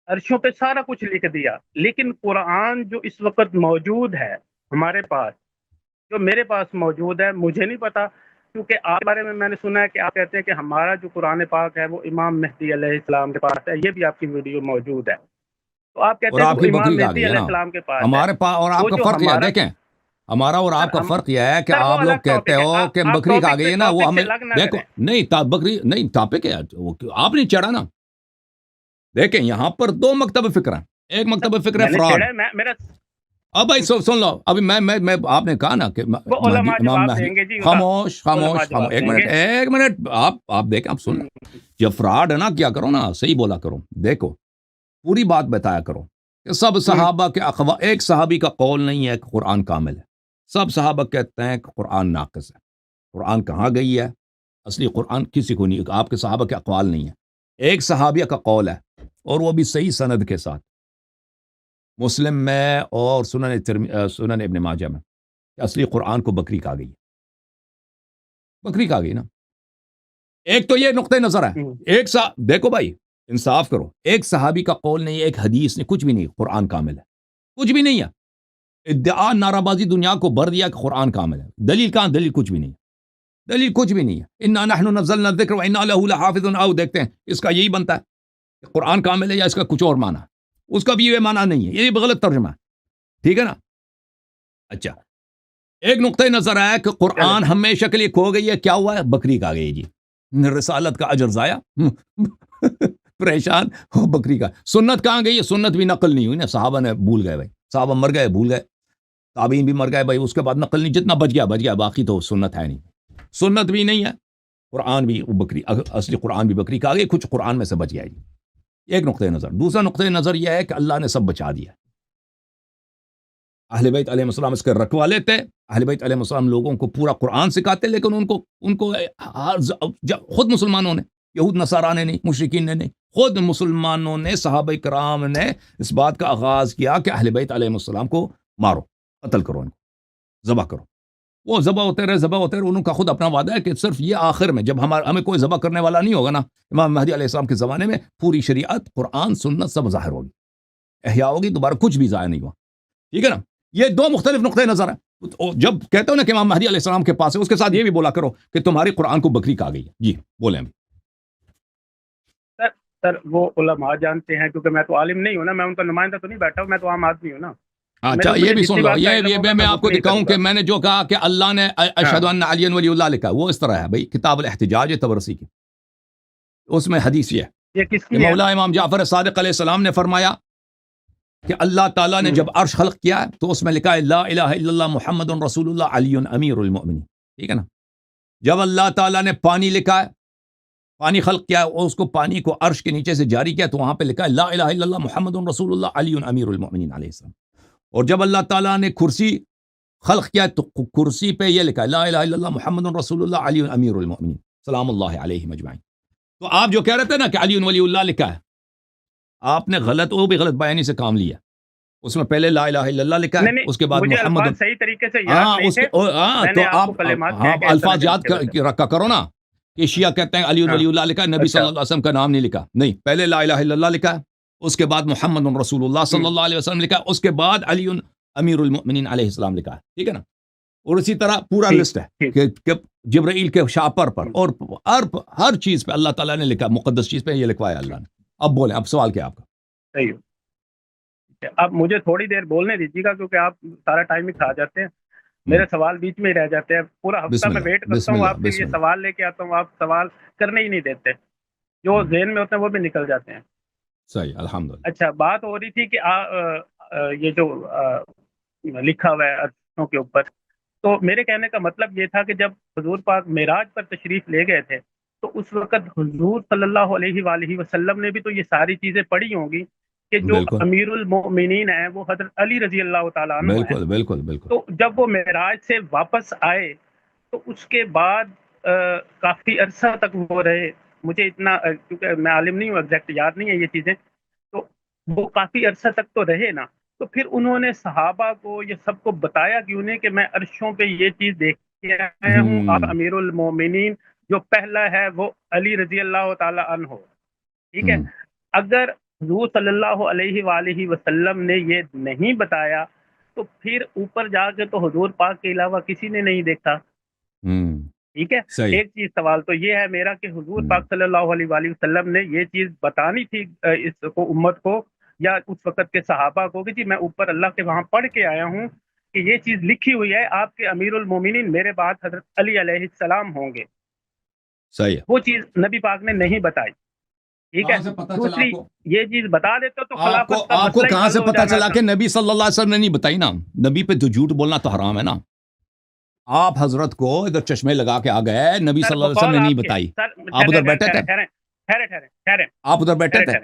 عرشوں پہ سارا کچھ لکھ دیا، لیکن قرآن جو اس وقت موجود ہے ہمارے پاس، جو میرے پاس موجود ہے، مجھے نہیں پتا، کیونکہ آپ کے بارے میں نے سنا ہے کہ آپ کہتے ہیں کہ ہمارا جو قرآن پاک ہے وہ امام مہدی علیہ السلام کے پاس ہے، یہ بھی آپ کی ویڈیو موجود ہے، تو آپ کہتے اور ہیں کہ آپ وہ کی امام بکری کھا مہدی گئی ہے علیہ نا. السلام کے پاس ہے، ہمارے پاس اور آپ وہ کا جو فرق یہ ہے، ہمارا، دیکھیں ہمارا اور آپ سر کا ہم فرق یہ ہے کہ سر وہ آپ لوگ الگ کہتے ٹاپک ہے، ہو کہ آپ بکری کھا ٹاپک گئی پہ ہے نا، وہ ٹاپک سے ہمیں الگ نہ دیکھو کریں۔ نہیں بکری نہیں ٹاپک ہے، آپ نہیں چڑھا نا. دیکھیں یہاں پر دو مکتب فکر ہیں. ایک سر مکتب فکر ہے میں نے فراڈ. چھیڑا ہے، میرا اب بھائی سن لو ابھی میں آپ نے کہا نا کہ وہ مہدی علماء امام جواب مہدی. دیں گے جی، خاموش علماء خاموش خاموش جواب دیں گے۔ ایک منٹ آپ دیکھیں، آپ سن لیں. جب فراڈ ہے نا، کیا کرو نا، صحیح بولا کرو. دیکھو پوری بات بتایا کرو کہ سب صحابہ کے ایک صحابی کا قول نہیں ہے کہ قرآن کامل ہے. سب صحابہ کہتے ہیں کہ قرآن ناقص ہے. قرآن کہاں گئی ہے؟ اصلی قرآن کسی کو نہیں، آپ کے صحابہ کے اقوال نہیں ہے. ایک صحابیہ کا قول ہے، اور وہ بھی صحیح سند کے ساتھ، مسلم میں اور سنن ابن ماجہ میں، کہ اصلی قرآن کو بکری کھا گئی. بکری کھا گئی نا. ایک تو یہ نقطۂ نظر ہے. دیکھو بھائی انصاف کرو، ایک صحابی کا قول نہیں، ایک حدیث نہیں، کچھ بھی نہیں، قرآن کامل ہے. کچھ بھی نہیں ہے. ادعا نعرہ بازی دنیا کو بھر دیا کہ قرآن کامل ہے. دلیل کہاں؟ دلیل کچھ بھی نہیں. دلیل کچھ بھی نہیں ہے. انا نحن نزلنا الذکر وانا له لحافظون. آؤ دیکھتے ہیں اس کا یہی بنتا ہے کہ قرآن کامل ہے یا اس کا کچھ اور معنی ہے. اس کا بھی یہ معنی نہیں ہے، یہ بھی غلط ترجمہ ہے. ٹھیک ہے نا. اچھا ایک نقطۂ نظر ہے کہ چلے قرآن ہمیشہ کے لیے کھو گئی ہے. کیا ہوا ہے؟ بکری کھا گئی جی. رسالت کا اجر ضائع. پریشان ہو بکری کا. سنت کہاں گئی ہے؟ سنت بھی نقل نہیں ہوئی نا. صحابہ نے بھول گئے بھائی، صحابہ مر گئے بھول گئے، تابعین بھی مر گئے بھائی، اس کے بعد نقل نہیں، جتنا بچ گیا، باقی تو سنت ہے نہیں. سنت بھی نہیں ہے، قرآن بھی بکری، اصلی قرآن بھی بکری کھا گئی، کچھ قرآن میں سے بچ گیا جی. ایک نقطۂ نظر. دوسرا نقطۂ نظر یہ ہے کہ اللہ نے سب بچا دیا. اہل بیت علیہ السلام اس کے رکھوالے تھے. اہل بیت علیہ السلام لوگوں کو پورا قرآن سکھاتے، لیکن ان کو خود مسلمانوں نے، یہود نصارہ نے نہیں، مشرکین نے نہیں، خود مسلمانوں نے، صحابہ کرام نے اس بات کا آغاز کیا کہ اہل بیت علیہ السلام کو مارو، قتل کرو، ان کو ذبح کرو. وہ ذبح ہوتے رہے. انہوں کا خود اپنا وعدہ ہے کہ صرف یہ آخر میں جب ہمیں کوئی ذبح کرنے والا نہیں ہوگا نا، امام مہدی علیہ السلام کے زمانے میں پوری شریعت، قرآن، سنت سب ظاہر ہوگی، احیا ہوگی، دوبارہ کچھ بھی ضائع نہیں ہوا. ٹھیک ہے نا. یہ دو مختلف نقطۂ نظر ہیں. جب کہتے ہو نا کہ امام مہدی علیہ السلام کے پاس ہے، اس کے ساتھ یہ بھی بولا کرو کہ تمہاری قرآن کو بکری کھا گئی ہے. جی بولیں. سر وہ علماء جانتے ہیں، کیونکہ میں تو عالم نہیں ہوں نا، میں ان کا نمائندہ تو نہیں بیٹھا ہوں، میں تو عام آدمی ہوں نا. اچھا یہ بھی سن لو، یہ میں آپ کو وہی دکھاؤں کروں کہ گا. میں نے جو کہا کہ اللہ نے ہاں، اشہد ان علی ولی اللہ لکھا، وہ اس طرح ہے بھائی. کتاب الاحتجاج ہے تبرسی کی، اس میں حدیث یہ ہے یہ کس کہ کی ہے؟ مولا امام جعفر صادق علیہ السلام نے فرمایا کہ اللہ تعالیٰ نے جب عرش خلق کیا تو اس میں لکھا ہے لا الہ الا اللہ محمد رسول اللہ علی امیر المؤمنین. ٹھیک ہے نا. جب اللہ تعالیٰ نے پانی لکھا ہے، پانی خلق کیا ہے، اور اس کو پانی کو عرش کے نیچے سے جاری کیا، تو وہاں پہ لکھا ہے لا الہ الا اللہ محمد رسول اللہ علی امیر المؤمنین علیہ السلام. اور جب اللہ تعالیٰ نے کرسی خلق کیا تو کرسی پہ یہ لکھا ہے لا الہ الا اللہ محمد رسول اللہ علی امیر المؤمنین سلام اللہ علیہ مجمعین. تو آپ جو کہہ رہے تھے نا کہ علی ولی اللہ لکھا ہے، آپ نے غلط، وہ بھی غلط بیانی سے کام لیا. اس میں پہلے لا الہ الا اللہ لکھا ہے، نہیں، اس کے بعد مجھے محمد. الفاظ صحیح طریقے سے یاد نہیں تھے، میں تو نے آپ کو کلمات کہہ کے الفاظ سمجھنے یاد کی وجہ سے. رکھا کرو نا کہ شیعہ کہتے ہیں علی ہاں، ولی اللہ لکھا ہے، نبی صلی اچھا. اللہ علیہ وسلم کا نام نہیں لکھا. نہیں، پہلے لا الہ الا اللہ لکھا ہے، اس کے بعد محمد رسول اللہ صلی اللہ علیہ وسلم لکھا ہے، اس کے بعد علی امیر المؤمنین علیہ السلام لکھا ہے. ٹھیک ہے نا. اور اسی طرح پورا ٹھیک لسٹ ہے ٹھیک. کہ جبرائیل کے شاپر پر اور ہر چیز پہ اللہ تعالیٰ نے لکھا، مقدس چیز پہ یہ لکھوایا اللہ نے. اب بولیں، اب سوال کیا آپ کا؟ صحیح ہو. اب مجھے تھوڑی دیر بولنے دیجیے گا، کیونکہ آپ سارا ٹائم ہی کھا جاتے ہیں. میرے سوال بیچ میں ہی رہ جاتے ہیں. پورا ہفتہ بسم میں اللہ ویٹ کرتا بسم ہوں اللہ آپ کے بسم لیے، اللہ. سوال لے کے آتا ہوں، آپ سوال کرنے ہی نہیں دیتے. جو ذہن میں ہوتے ہیں وہ بھی نکل جاتے ہیں. صحیح الحمدللہ. اچھا، بات ہو رہی تھی کہ یہ جو لکھا ہوا ہے عرشوں کے اوپر، تو میرے کہنے کا مطلب یہ تھا کہ جب حضور پاک معراج پر تشریف لے گئے تھے تو اس وقت حضور صلی اللہ علیہ وآلہ وسلم نے بھی تو یہ ساری چیزیں پڑھی ہوں گی کہ جو بالکل امیر المؤمنین ہیں وہ حضرت علی رضی اللہ تعالیٰ عنہ ہیں. بالکل بالکل بالکل. تو جب وہ معراج سے واپس آئے تو اس کے بعد کافی عرصہ تک وہ رہے مجھے اتنا کیونکہ میں عالم نہیں ہوں، ایگزیکٹ یاد نہیں ہے یہ چیزیں، تو وہ کافی عرصہ تک تو رہے نا، تو پھر انہوں نے صحابہ کو یہ سب کو بتایا کیوں نہیں کہ میں عرشوں پہ یہ چیز دیکھ کے آیا ہوں، آپ ہوں امیر المومنین جو پہلا ہے وہ علی رضی اللہ تعالی عنہ، ٹھیک ہے؟ ہوں اگر حضور صلی اللہ علیہ وآلہ وسلم نے یہ نہیں بتایا تو پھر اوپر جا کے تو حضور پاک کے علاوہ کسی نے نہیں دیکھا، ہوں ٹھیک ہے؟ صحیح ایک چیز سوال تو یہ ہے میرا کہ حضور ہوں پاک صلی اللہ علیہ وآلہ وسلم نے یہ چیز بتانی تھی اس کو امت کو یا اس وقت کے صحابہ کو کہ جی میں اوپر اللہ کے وہاں پڑھ کے آیا ہوں کہ یہ چیز لکھی ہوئی ہے آپ کے امیر المومنین میرے بعد حضرت علی علیہ السلام ہوں گے، صحیح ہے. وہ چیز نبی پاک نے نہیں بتائی، ٹھیک ہے؟ کہاں سے پتہ چلا دوسری آپ کو؟ یہ چیز بتا دیتے تو آپ خلافت کا کو مسئلہ ہی کہاں حل سے ہو پتا جانا چلا تھا۔ کہ نبی صلی اللہ علیہ وسلم نے نہیں بتائی نا؟ نبی پہ تو جھوٹ بولنا تو حرام ہے نا. آپ حضرت کو ادھر چشمے لگا کے آ گئے، نبی سر صلی اللہ علیہ وسلم بقول نے نہیں آپ کے بتائی. سر آپ ادھر بیٹھے تھے؟ ٹھہرے آپ ادھر بیٹھے تھے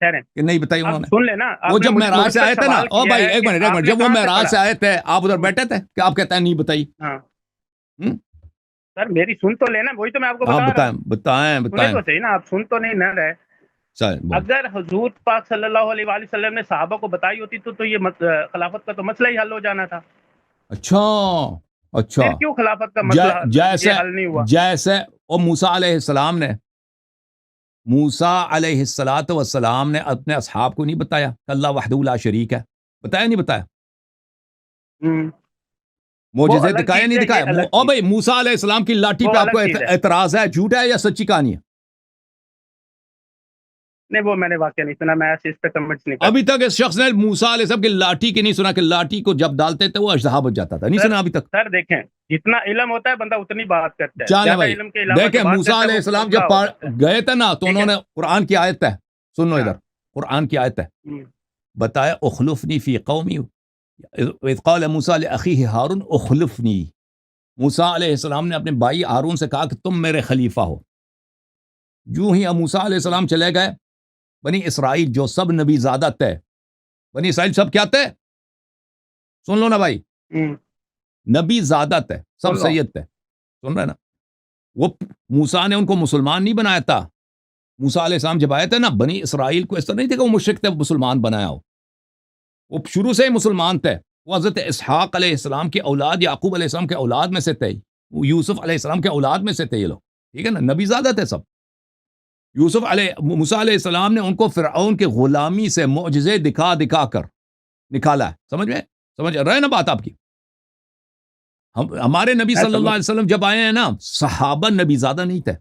ٹھہرے کہ نہیں بتائی انہوں آپ نے؟ سن لینا، وہ آپ نے جب مجھ معراج سے سے آئے تھے نا، سوال او کیا بھائی ہے ایک کہ منٹ آپ نے جب وہ کہاں سے معراج پڑھا؟ سے آئے تھے آپ ادھر بیٹھے تھے کہ آپ کہتے ہیں نہیں بتائی؟ ہاں ہوں؟ سر میری سن تو لینا، وہی تو میں آپ کو ہاں بتا رہا ہوں، بتائیں سنیں بتائیں. تو صحیح نا، آپ سن تو نہیں نہ رہے۔ چل بول. اگر حضور پاک صلی اللہ علیہ وآلہ وسلم نے صحابہ کو بتائی ہوتی تو یہ خلافت کا تو مسئلہ ہی حل ہو جانا تھا، اچھا اچھا. پھر کیوں خلافت کا مسئلہ جیسے یہ حل نہیں ہوا؟ جیسے اور موسیٰ علیہ السلام نے والسلام نے اپنے اصحاب کو نہیں بتایا کہ اللہ وحدہ لا شریک ہے؟ بتایا نہیں بتایا؟ ہوں، وہ معجزے الگ دکھایا چیز نہیں ہے، دکھایا؟ یہ الگ او چیز، بھائی موسیٰ علیہ السلام کی لاٹھی وہ پہ آپ کو الگ چیز ہے۔ اعتراض ہے؟ جھوٹ ہے یا سچی کہانی ہے؟ نہیں وہ میں نے واقعہ نہیں سنا، میں ایسے اس پہ کمنٹس نہیں کرتا۔ ابھی تک اس شخص نے موسیٰ علیہ السلام کی لاٹھی کی نہیں سنا کہ لاٹھی کو جب ڈالتے تھے وہ اژدہا بچ جاتا تھا؟ نہیں سر سنا ابھی تک؟ سر دیکھیں، جتنا علم ہوتا ہے بندہ اتنی بات کرتا ہے، چلیں زیادہ بھائی علم کے علاوہ دیکھیں جو بات موسیٰ کرتا ہے علیہ وہ السلام گمراہ جب ہو جاتا ہے، گئے تھے نا تو ٹھیک انہوں ہے؟ نے قرآن کی آیت ہے، سن لو ہاں، ادھر، قرآن کی آیت ہے، ہوں، بتایا اخلفنی فی قومی اذ قال موسیٰ لأخیہ ہارون اخلفنی. موسیٰ علیہ السلام نے اپنے بھائی ہارون سے کہا کہ تم میرے خلیفہ ہو. جو ہی موسیٰ علیہ السلام چلے گئے، بنی اسرائیل جو سب نبی زادہ تھے، بنی اسرائیل سب کیا تھے؟ سن لو نا بھائی، ہوں، نبی زادہ تھے، سب سن لو، سید تھے، سن رہے نا؟ وہ موسیٰ نے ان کو مسلمان نہیں بنایا تھا. موسیٰ علیہ السلام جب آئے تھے نا، بنی اسرائیل کو اس طرح نہیں تھے کہ وہ مشرک تھے مسلمان بنایا ہو، وہ شروع سے ہی مسلمان تھے. وہ حضرت اسحاق علیہ السلام کی اولاد، یعقوب علیہ السلام کے اولاد میں سے تھے، وہ یوسف علیہ السلام کے اولاد میں سے تھے یہ لوگ، ٹھیک ہے نا؟ نبی زادہ تھے سب. موسیٰ علیہ السلام نے ان کو فرعون کے غلامی سے معجزے دکھا دکھا کر نکالا ہے. سمجھ رہے نا بات آپ کی؟ ہمارے نبی صلی اللہ علیہ وسلم جب آئے ہیں نا، صحابہ نبی زادہ نہیں تھے،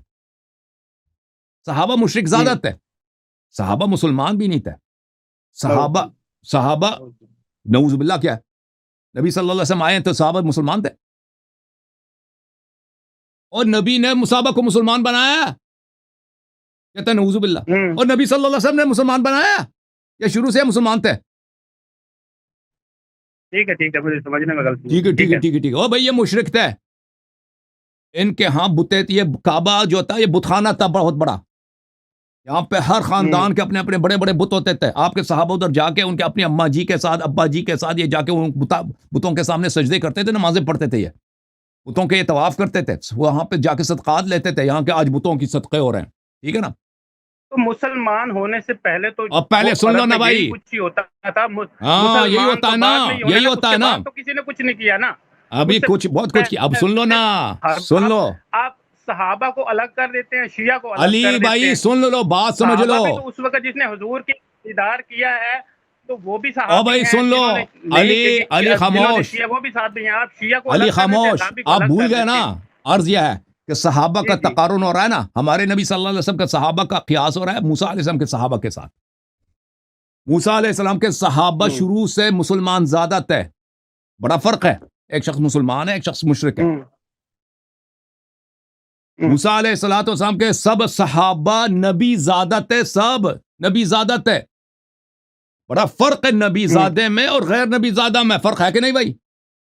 صحابہ مشرک زادہ تھے، صحابہ مسلمان بھی نہیں تھے. صحابہ نعوذ باللہ کیا ہے؟ نبی صلی اللہ علیہ وسلم آئے ہیں تو صحابہ مسلمان تھے، اور نبی نے صحابہ کو مسلمان بنایا، کہتے ہیں نعوذ باللہ. اور نبی صلی اللہ علیہ وسلم نے مسلمان بنایا یا شروع سے مسلمان تھے؟ ٹھیک ہے، مجھے سمجھنے میں غلطی ٹھیک ہے. او بھائی یہ مشرک تھے، ان کے ہاں بتیں، یہ کعبہ جو تھا یہ بت خانہ تھا بہت بڑا. یہاں پہ ہر خاندان کے اپنے اپنے بڑے بڑے بت ہوتے تھے. آپ کے صحابہ ادھر جا کے ان کے اپنی اماں جی کے ساتھ، ابا جی کے ساتھ یہ جا کے بتوں کے سامنے سجدے کرتے تھے، نمازیں پڑھتے تھے، یہ بتوں کے یہ طواف کرتے تھے، وہاں پہ جا کے صدقات لیتے تھے. یہاں کے آج بتوں کی صدقے ہو رہے ہیں، ٹھیک ہے نا؟ تو مسلمان ہونے سے پہلے تو اب پہلے سن لو نا بھائی، کچھ ہی ہوتا تھا، ہاں یہی ہوتا ہے نا، یہی ہوتا ہے نا. تو کسی نے کچھ نہیں کیا نا، ابھی بہت کچھ کیا. اب سن لو نا، سن لو. آپ صحابہ کو الگ کر دیتے ہیں، شیعہ کو الگ علی کر دیتے بھائی ہیں. سن لو، بات سمجھ لو. تو اس وقت جس نے حضور کی دیدار کیا ہے تو وہ بھی صحابی او بھائی ہیں، سن لو، علی خاموش، وہ بھی صحابی ہیں. آپ شیعہ کو علی الگ کر دیتے ہیں، خاموش، صحابی کو آپ الگ بھول کر گئے نا. دیتے ہیں. عرض یہ ہے کہ صحابہ کا جی. تقارن ہو رہا ہے نا، ہمارے نبی صلی اللہ علیہ وسلم کے صحابہ کا قیاس ہو رہا ہے موسیٰ علیہ السلام کے صحابہ کے ساتھ. موسیٰ علیہ السلام کے صحابہ شروع سے مسلمان زادہ تھے، بڑا فرق ہے. ایک شخص مسلمان ہے، ایک شخص مشرک ہے. موسیٰ علیہ السلام کے سب صحابہ نبی زادہ تھے، سب نبی زادہ تھے. بڑا فرق ہے نبی زادے میں اور غیر نبی زادہ میں. فرق ہے کہ نہیں بھائی؟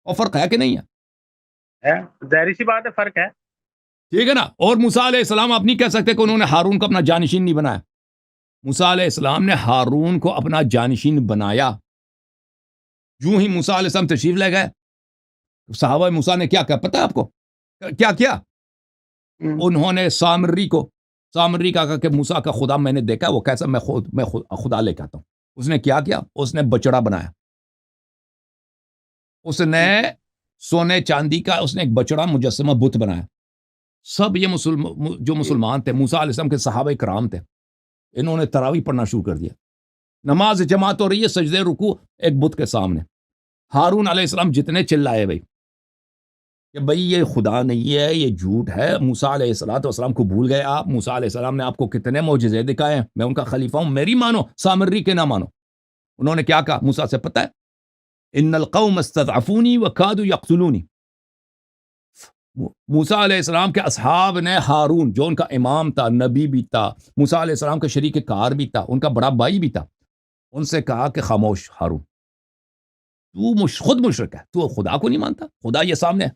اور فرق ہے کہ نہیں ہے؟ ظاہری سی بات ہے، فرق ہے، ٹھیک ہے نا. اور موسیٰ علیہ السلام آپ نہیں کہہ سکتے کہ انہوں نے ہارون کو اپنا جانشین نہیں بنایا. موسیٰ علیہ السلام نے ہارون کو اپنا جانشین بنایا. جو ہی موسیٰ علیہ السلام تشریف لے گئے، صحابہ موسیٰ نے کیا کہا پتہ ہے آپ کو؟ کیا کیا؟ انہوں نے سامری کو سامری کا کہا کہ موسیٰ کا خدا میں نے دیکھا، وہ کیسا؟ میں خدا لے کے آتا ہوں۔ اس نے کیا کیا؟ اس نے بچڑا بنایا، اس نے سونے چاندی کا اس نے ایک بچڑا مجسمہ بت بنایا۔ سب یہ جو مسلمان تھے، موسیٰ علیہ السلام کے صحابہ کرام تھے، انہوں نے تراویح پڑھنا شروع کر دیا۔ نماز جماعت ہو رہی ہے، سجدے رکوع ایک بت کے سامنے۔ ہارون علیہ السلام جتنے چلائے بھائی کہ بھائی یہ خدا نہیں ہے، یہ جھوٹ ہے، موسیٰ علیہ السلام کو بھول گئے آپ، موسیٰ علیہ السلام نے آپ کو کتنے معجزے دکھائے ہیں، میں ان کا خلیفہ ہوں، میری مانو، سامری کے نہ مانو۔ انہوں نے کیا کہا موسیٰ سے؟ پتہ ہے، ان القوم استضعفونی وکادوا یقتلونی۔ موسیٰ علیہ السلام کے اصحاب نے ہارون جو ان کا امام تھا، نبی بھی تھا، موسیٰ علیہ السلام کا شریک کار بھی تھا، ان کا بڑا بھائی بھی تھا، ان سے کہا کہ خاموش ہارون، تو خود مشرک ہے، تو خدا کو نہیں مانتا، خدا یہ سامنے ہے،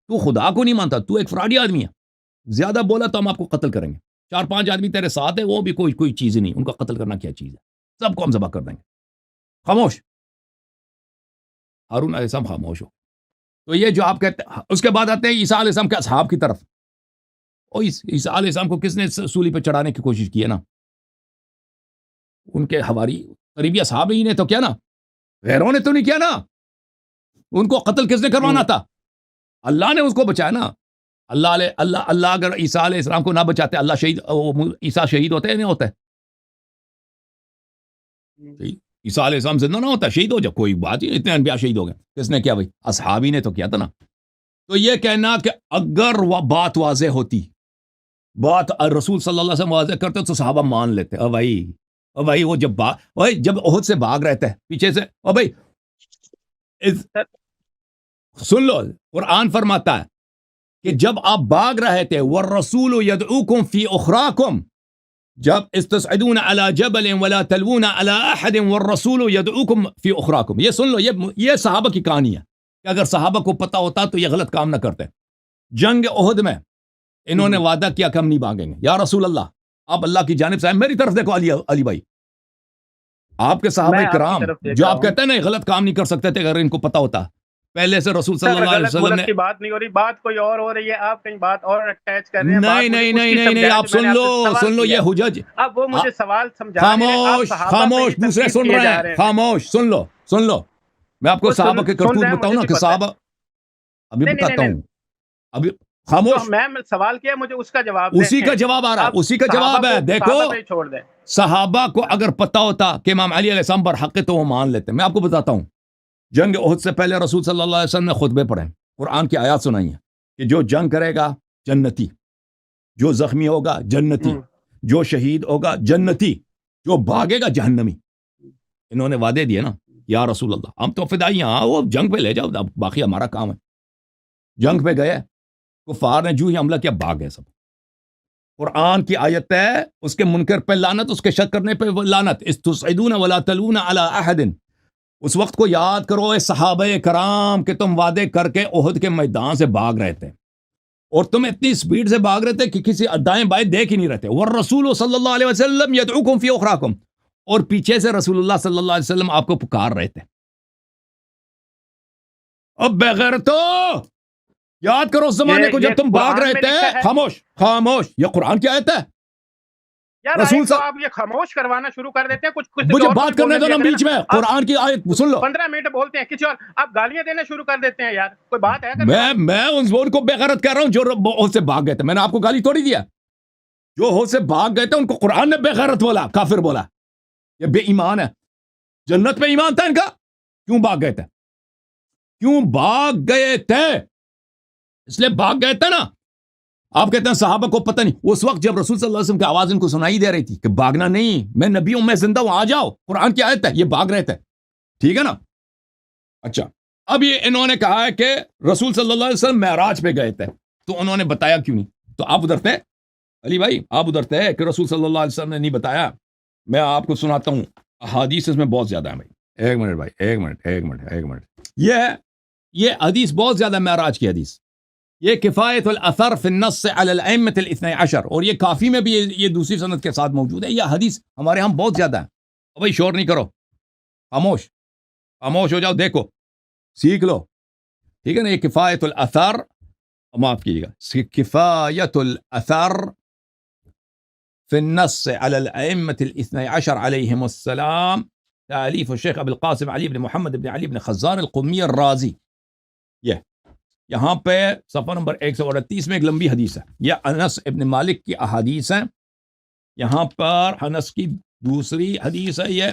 تو خدا کو نہیں مانتا، تو ایک فراڈی آدمی ہے، زیادہ بولا تو ہم آپ کو قتل کریں گے، 4-5 آدمی تیرے ساتھ ہیں، وہ بھی کوئی چیز نہیں، ان کا قتل کرنا کیا چیز ہے، سب کو ہم ذبح کر دیں گے، خاموش۔ ہارون علیہ السلام خاموش ہو۔ تو یہ جو آپ کہتے ہیں، اس کے بعد آتے ہیں عیسیٰ علیہ السلام کے اصحاب کی طرف۔ اور عیسیٰ علیہ السلام کو کس نے سولی پہ چڑھانے کی کوشش کی ہے نا؟ ان کے حواری قریبی اصحاب ہی نے تو کیا نا، غیروں نے تو نہیں کیا نا۔ ان کو قتل کس نے کروانا تھا؟ اللہ نے اس کو بچایا نا۔ اللہ اگر عیسیٰ علیہ السلام کو نہ بچاتے، اللہ شہید، عیسیٰ شہید ہوتے یا نہیں ہوتے؟ عیسیٰ علیہ السلام زندہ نہ ہوتا، شہید ہو جا، کوئی بات ہی نہیں، اتنے انبیاء شہید ہو گئے، کس نے کیا بھائی؟ اصحابی نے تو کیا تھا نا۔ تو یہ کہنا کہ اگر وہ بات واضح ہوتی، بات رسول صلی اللہ علیہ وسلم واضح کرتے تو صحابہ مان لیتے۔ او بھائی وہ جب احد سے بھاگ رہتے ہیں پیچھے سے، او بھائی سن لو، قرآن فرماتا ہے کہ جب آپ بھاگ رہے تھے، والرسول یدعوکم فی اخراکم، جب استصعدون علی جبل ولا تلوون علی احد والرسول یدعوکم فی اخراکم۔ یہ سن لو، یہ صحابہ کی کہانی ہے کہ اگر صحابہ کو پتہ ہوتا تو یہ غلط کام نہ کرتے۔ جنگ احد میں انہوں نے وعدہ کیا کہ ہم نہیں بھاگیں گے، یا رسول اللہ آپ اللہ کی جانب سے آئے، میری طرف دیکھو علی بھائی، آپ کے صحابہ کرام جو آپ کہتے ہیں نا غلط کام نہیں کر سکتے تھے اگر ان کو پتہ ہوتا۔ پہلے سے رسول صلی اللہ علیہ وسلم نے، کی بات نہیں ہو رہی، بات کوئی اور ہو رہی ہے، آپ کہیں بات اور اٹیچ کر رہے ہیں۔ نہیں، آپ سن لو یہ حجج، اب وہ مجھے سوال سمجھا رہے ہیں، خاموش، دوسرے سن رہے ہیں، خاموش، سن لو، میں آپ کو صحابہ کے کرتوت بتاؤں نا کہ صحابہ، ابھی بتاتا ہوں، ابھی خاموش، میں سوال کیا، مجھے اس کا جواب دیں، اسی کا جواب آ رہا، اسی کا جواب ہے۔ دیکھو چھوڑ دیں، صحابہ کو اگر پتہ ہوتا کہ امام علی علیہ السلام برحق ہے تو وہ مان لیتے۔ میں آپ کو بتاتا ہوں، جنگ احد سے پہلے رسول صلی اللہ علیہ وسلم نے خطبے پڑھے، قرآن کی آیات سنائی ہیں کہ جو جنگ کرے گا جنتی، جو زخمی ہوگا جنتی، جو شہید ہوگا جنتی، جو بھاگے گا جہنمی۔ انہوں نے وعدے دیے نا، یا رسول اللہ ہم تو فدائی ہیں، وہ جنگ پہ لے جاؤ، باقی ہمارا کام ہے۔ جنگ پہ گئے، کفار نے جو ہی حملہ کیا بھاگ گئے سب۔ قرآن کی آیت ہے، اس کے منکر پہ لعنت، اس کے شک کرنے پہ لعنت، استصعدون ولا تلون علی احد۔ اس وقت کو یاد کرو اے صحابہ کرام کہ تم وعدے کر کے احد کے میدان سے بھاگ رہے تھے، اور تم اتنی سپیڈ سے بھاگ رہے تھے کہ کسی دائیں بائیں دیکھ ہی نہیں رہتے۔ والرسول صلی اللہ علیہ وسلم یدعوکم فی اخراکم، اور پیچھے سے رسول اللہ صلی اللہ علیہ وسلم آپ کو پکار رہے تھے۔ اب بغیرتو، یاد کرو اس زمانے کو جب تم بھاگ رہے تھے۔ خاموش، یہ قرآن کی آیت ہے۔ رسول صاحب آپ یہ خاموش کروانا شروع کر دیتے ہیں، کچھ مجھے بات کرنے دو نا بیچ میں، قرآن کی آیت سن لو۔ 15 منٹ بولتے ہیں کسی اور، آپ گالیاں دینا شروع کر دیتے ہیں، یار کوئی بات ہے؟ میں ان کو بے غیرت کہہ رہا ہوں جو احد سے بھاگ گئے تھے، میں نے آپ کو گالی تھوڑی دیا۔ جو احد سے بھاگ گئے تھے ان کو قرآن نے بے غیرت بولا، کافر بولا، یہ بے ایمان ہے۔ جنت پہ ایمان تھا ان کا، کیوں بھاگ گئے تھے؟ اس لیے بھاگ گئے تھے نا۔ آپ کہتے ہیں صحابہ کو پتہ نہیں، اس وقت جب رسول صلی اللہ علیہ وسلم کی آواز ان کو سنائی دے رہی تھی کہ بھاگنا نہیں، میں نبی ہوں، میں زندہ ہوں، آ جاؤ، قرآن کی آیت ہے، یہ بھاگ رہے تھے، ٹھیک ہے نا۔ اچھا، اب یہ انہوں نے کہا ہے کہ رسول صلی اللہ علیہ وسلم معراج پہ گئے تھے، تو انہوں نے بتایا کیوں نہیں؟ تو آپ ادھر تھے علی بھائی، آپ ادھر تھے کہ رسول صلی اللہ علیہ وسلم نے نہیں بتایا؟ میں آپ کو سناتا ہوں، احادیث اس میں بہت زیادہ ہے بھائی۔ ایک منٹ بھائی، ایک منٹ، یہ حدیث بہت زیادہ، معراج کی حدیث، یہ کفایت الاثر فی النص علی الائمۃ الاثنی عشر، اور یہ کافی میں بھی یہ دوسری سند کے ساتھ موجود ہے۔ یہ حدیث ہمارے ہاں بہت زیادہ ہے۔ بھائی شور نہیں کرو، خاموش ہو جاؤ، دیکھو سیکھ لو، ٹھیک ہے نا۔ یہ کفایت الاثر، معاف کیجیے گا، کفایت الاثر في النص على الأئمة الاثني عشر عليهم السلام تأليف الشيخ ابو القاسم علی بن محمد بن علی بن خزار القمی الرازی. یہ یہاں پہ صفحہ نمبر 138 میں ایک لمبی حدیث ہے، یہ انس ابن مالک کی احادیث ہیں. یہاں پر انس کی دوسری حدیث ہے، یہ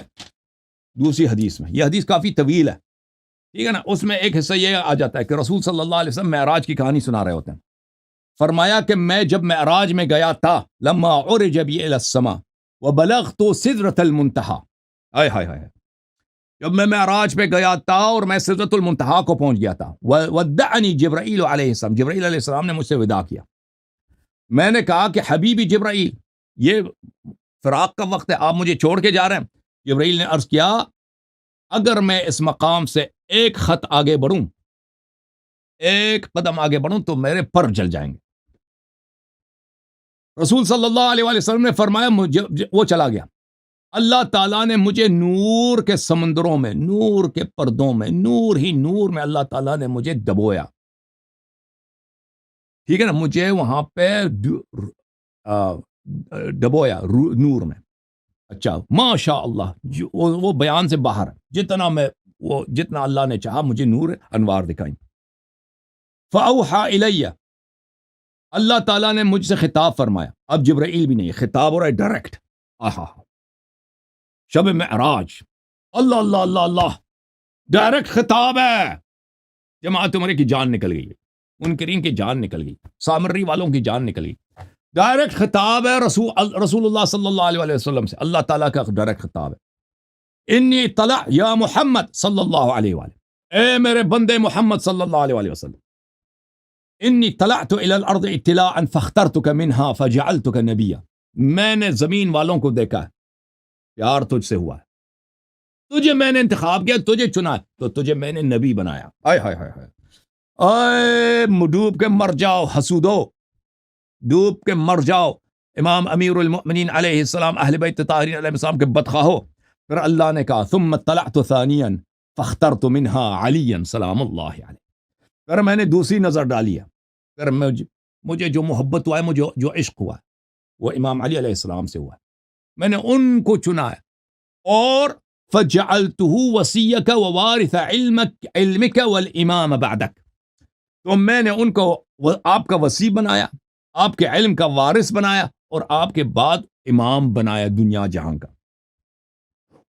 دوسری حدیث میں یہ حدیث کافی طویل ہے، ٹھیک ہے نا. اس میں ایک حصہ یہ آ جاتا ہے کہ رسول صلی اللہ علیہ وسلم معراج کی کہانی سنا رہے ہوتے ہیں. فرمایا کہ میں جب معراج میں گیا تھا، لما عرج بی الی السماء وبلغت سدرۃ المنتہا، ہائے ہائے ہائے، جب میں معراج پہ گیا تھا اور میں سدرۃ المنتہا کو پہنچ گیا تھا، ودعنی جبرائیل علیہ السلام، جبرائیل علیہ السلام نے مجھ سے وداع کیا. میں نے کہا کہ حبیبی جبرائیل، یہ فراق کا وقت ہے، آپ مجھے چھوڑ کے جا رہے ہیں. جبرائیل نے عرض کیا اگر میں اس مقام سے ایک خط آگے بڑھوں، ایک قدم آگے بڑھوں تو میرے پر جل جائیں گے. رسول صلی اللہ علیہ وسلم نے فرمایا وہ چلا گیا. اللہ تعالیٰ نے مجھے نور کے سمندروں میں، نور کے پردوں میں، نور ہی نور میں اللہ تعالیٰ نے مجھے دبویا، ٹھیک ہے نا، مجھے وہاں پہ دبویا نور میں. اچھا ماشاء اللہ، وہ بیان سے باہر جتنا اللہ نے چاہا مجھے نور انوار دکھائیں. فاوحى الیہ، اللہ تعالیٰ نے مجھ سے خطاب فرمایا. اب جبرائیل بھی نہیں، خطاب ہو رہا ہے ڈائریکٹ. آہا، شب معراج، اللہ اللہ اللہ اللہ، ڈائریکٹ خطاب ہے. جماعت عمرے کی جان نکل گئی، منکرین کی جان نکل گئی، سامری والوں کی جان نکل گئی. ڈائریکٹ خطاب ہے رسول اللہ صلی اللہ علیہ وسلم سے، اللہ تعالیٰ کا ڈائریکٹ خطاب ہے. انی طلع یا محمد صلی اللہ علیہ وآلہ، اے میرے بندے محمد صلی اللہ علیہ وسلم، انی طلعت الى الارض اطلاعا فاخترتک منها فجعلتک نبیا، میں نے زمین والوں کو دیکھا ہے، پیار تجھ سے ہوا ہے، تجھے میں نے انتخاب کیا، تجھے چنا ہے، تو تجھے میں نے نبی بنایا. آئے ہائے ہائے ہائے، اے ڈوب کے مر جاؤ حسودو، ڈوب کے مر جاؤ امام امیر المؤمنین علیہ السلام، اہل بیت طاہرین علیہ السلام کے بدخواہو. پھر اللہ نے کہا ثم طلعت ثانیا فاخترت منها علیا سلام اللہ علیہ، پھر میں نے دوسری نظر ڈالی ہے، پھر مجھے جو محبت ہوا ہے، مجھے جو عشق ہوا ہے، وہ امام علی علیہ السلام سے ہوا ہے، میں نے ان کو چنا ہے. اور فجعلته وصیک ووارث علمک والامام بعدک، تو میں نے ان کو آپ کا وصی بنایا، آپ کے علم کا وارث بنایا، اور آپ کے بعد امام بنایا دنیا جہاں کا.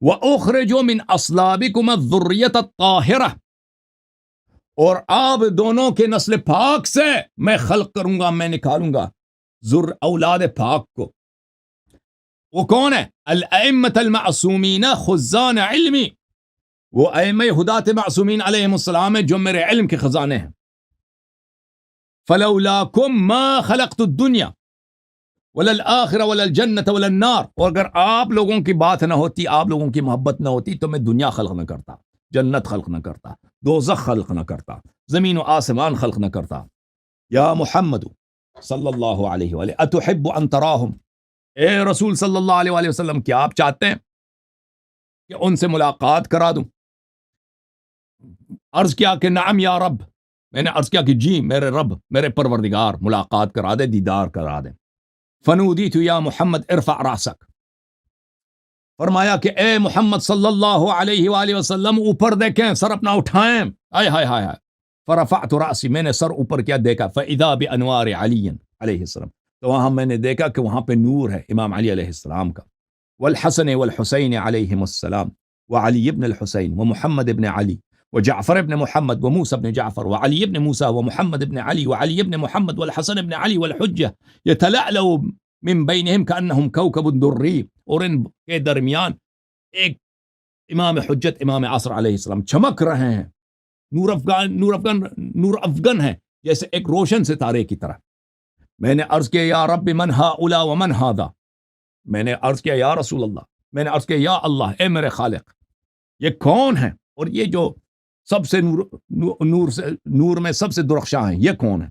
وَأُخْرِجُ مِنْ أَصْلَابِكُمَ الذُّرِّيَّةَ الطَّاهِرَةَ، اور آپ دونوں کے نسل پاک سے میں خلق کروں گا، میں نکالوں گا اولاد پاک کو. وہ کون ہے؟ الائمۃ المعصومین خزان علمی، وہ ائمہ ہدات معصومین علیہم السلام ہیں جو میرے علم کے خزانے ہیں. فلولاکم ما خلقت الدنیا ولا الآخرہ ولا الجنت ولا النار، اور اگر آپ لوگوں کی بات نہ ہوتی، آپ لوگوں کی محبت نہ ہوتی، تو میں دنیا خلق نہ کرتا، جنت خلق نہ کرتا، دوزخ خلق نہ کرتا، زمین و آسمان خلق نہ کرتا. یا محمد صلی اللہ علیہ وآلہ اتحب ان تراہم، اے رسول صلی اللہ علیہ وآلہ وسلم، کیا آپ چاہتے ہیں کہ ان سے ملاقات کرا دوں؟ عرض کیا کہ نعم یا رب، میں نے عرض کیا کہ جی میرے رب، میرے پروردگار، ملاقات کرا دے، دیدار کرا دے. فنودیت یا محمد ارفع راسک، فرمایا کہ اے محمد صلی اللہ علیہ وآلہ وسلم اوپر دیکھیں، سر اپنا اٹھائیں. آئے ہائے ہائے ہائے، فرفعت راسی، میں نے سر اوپر کیا دیکھا، فاذا بانوار علی علیہ السلام، تو وہاں میں نے دیکھا کہ وہاں پہ نور ہے امام علی علیہ السلام کا. والحسن والحسین علیہم السلام، وعلی ابن الحسین ومحمد ابن علی وجعفر ابن محمد وموسى ابن جعفر وعلي ابن موسى ومحمد ابن علي وعلي ابن محمد والحسن ابن علي والحجة يتلألؤ من بينهم كأنهم كوكب دري، اور ان کے درمیان ایک امام حجت، امام عصر علیہ السلام چمک رہے ہیں، نور افغان ہیں، جیسے ایک روشن ستارے کی طرح. میں نے عرض کیا یا رب من هؤلاء ومن هذا، میں نے عرض کیا یا رسول اللہ، میں نے عرض کیا یا اللہ، اے میرے خالق، یہ کون ہیں، اور یہ جو سب سے نور میں سب سے درخشاں ہیں، یہ کون ہے؟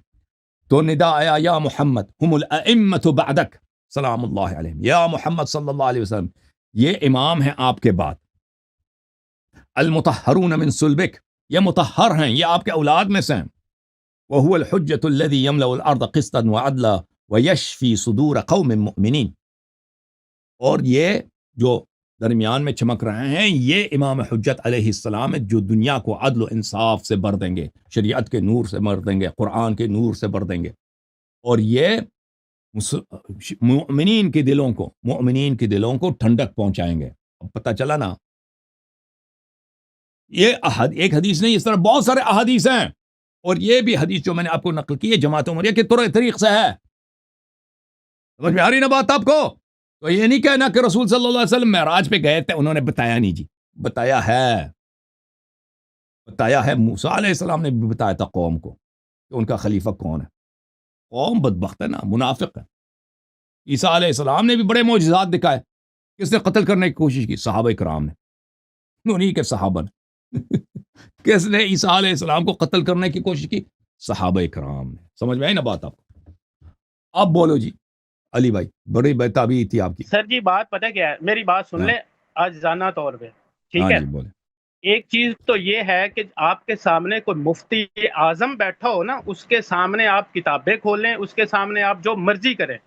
تو ندا آیا یا محمد ہم الائمۃ بعدک سلام اللہ علیہم، یا محمد صلی اللہ علیہ وسلم، یہ امام ہیں آپ کے بعد. المطہرون من سلبک، یہ مطہر ہیں، یہ آپ کے اولاد میں سے ہیں. وهو الحجۃ الذی یملأ الارض قسطا وعدلا ویشفی صدور قوم مؤمنین، اور یہ جو درمیان میں چمک رہے ہیں یہ امام حجت علیہ السلام جو دنیا کو عدل و انصاف سے بھر دیں گے، شریعت کے نور سے بھر دیں گے، قرآن کے نور سے بھر دیں گے، اور یہ مؤمنین کے دلوں کو ٹھنڈک پہنچائیں گے۔ اب پتہ چلا نا، یہ ایک حدیث نہیں، اس طرح بہت سارے احادیث ہیں، اور یہ بھی حدیث جو میں نے آپ کو نقل کی ہے جماعت عمریہ کے طریق سے ہے۔ سمجھ میں آ رہی نا بات آپ کو؟ تو یہ نہیں کہنا کہ رسول صلی اللہ علیہ وسلم معراج پہ گئے تھے، انہوں نے بتایا نہیں، جی بتایا ہے موسیٰ علیہ السلام نے بھی بتایا تھا قوم کو کہ ان کا خلیفہ کون ہے۔ قوم بدبخت ہے نا، منافق ہے۔ عیسیٰ علیہ السلام نے بھی بڑے معجزات دکھائے، کس نے قتل کرنے کی کوشش کی؟ صحابہ کرام نے، انہی کے صحابہ نے۔ کس نے عیسیٰ علیہ السلام کو قتل کرنے کی کوشش کی؟ صحابہ کرام نے۔ سمجھ میں آئی نا بات آپ کو؟ اب بولو جی علی بھائی، بڑی بتابی تھی آپ کی۔ سر جی بات پتہ کیا ہے، میری بات سن لیں آجزانہ طور پہ، ٹھیک ہے؟ جی بولے۔ ایک چیز تو یہ ہے کہ آپ کے سامنے کوئی مفتی اعظم بیٹھا ہو نا، اس کے سامنے آپ کتابیں کھولیں، اس کے سامنے آپ جو مرضی کریں۔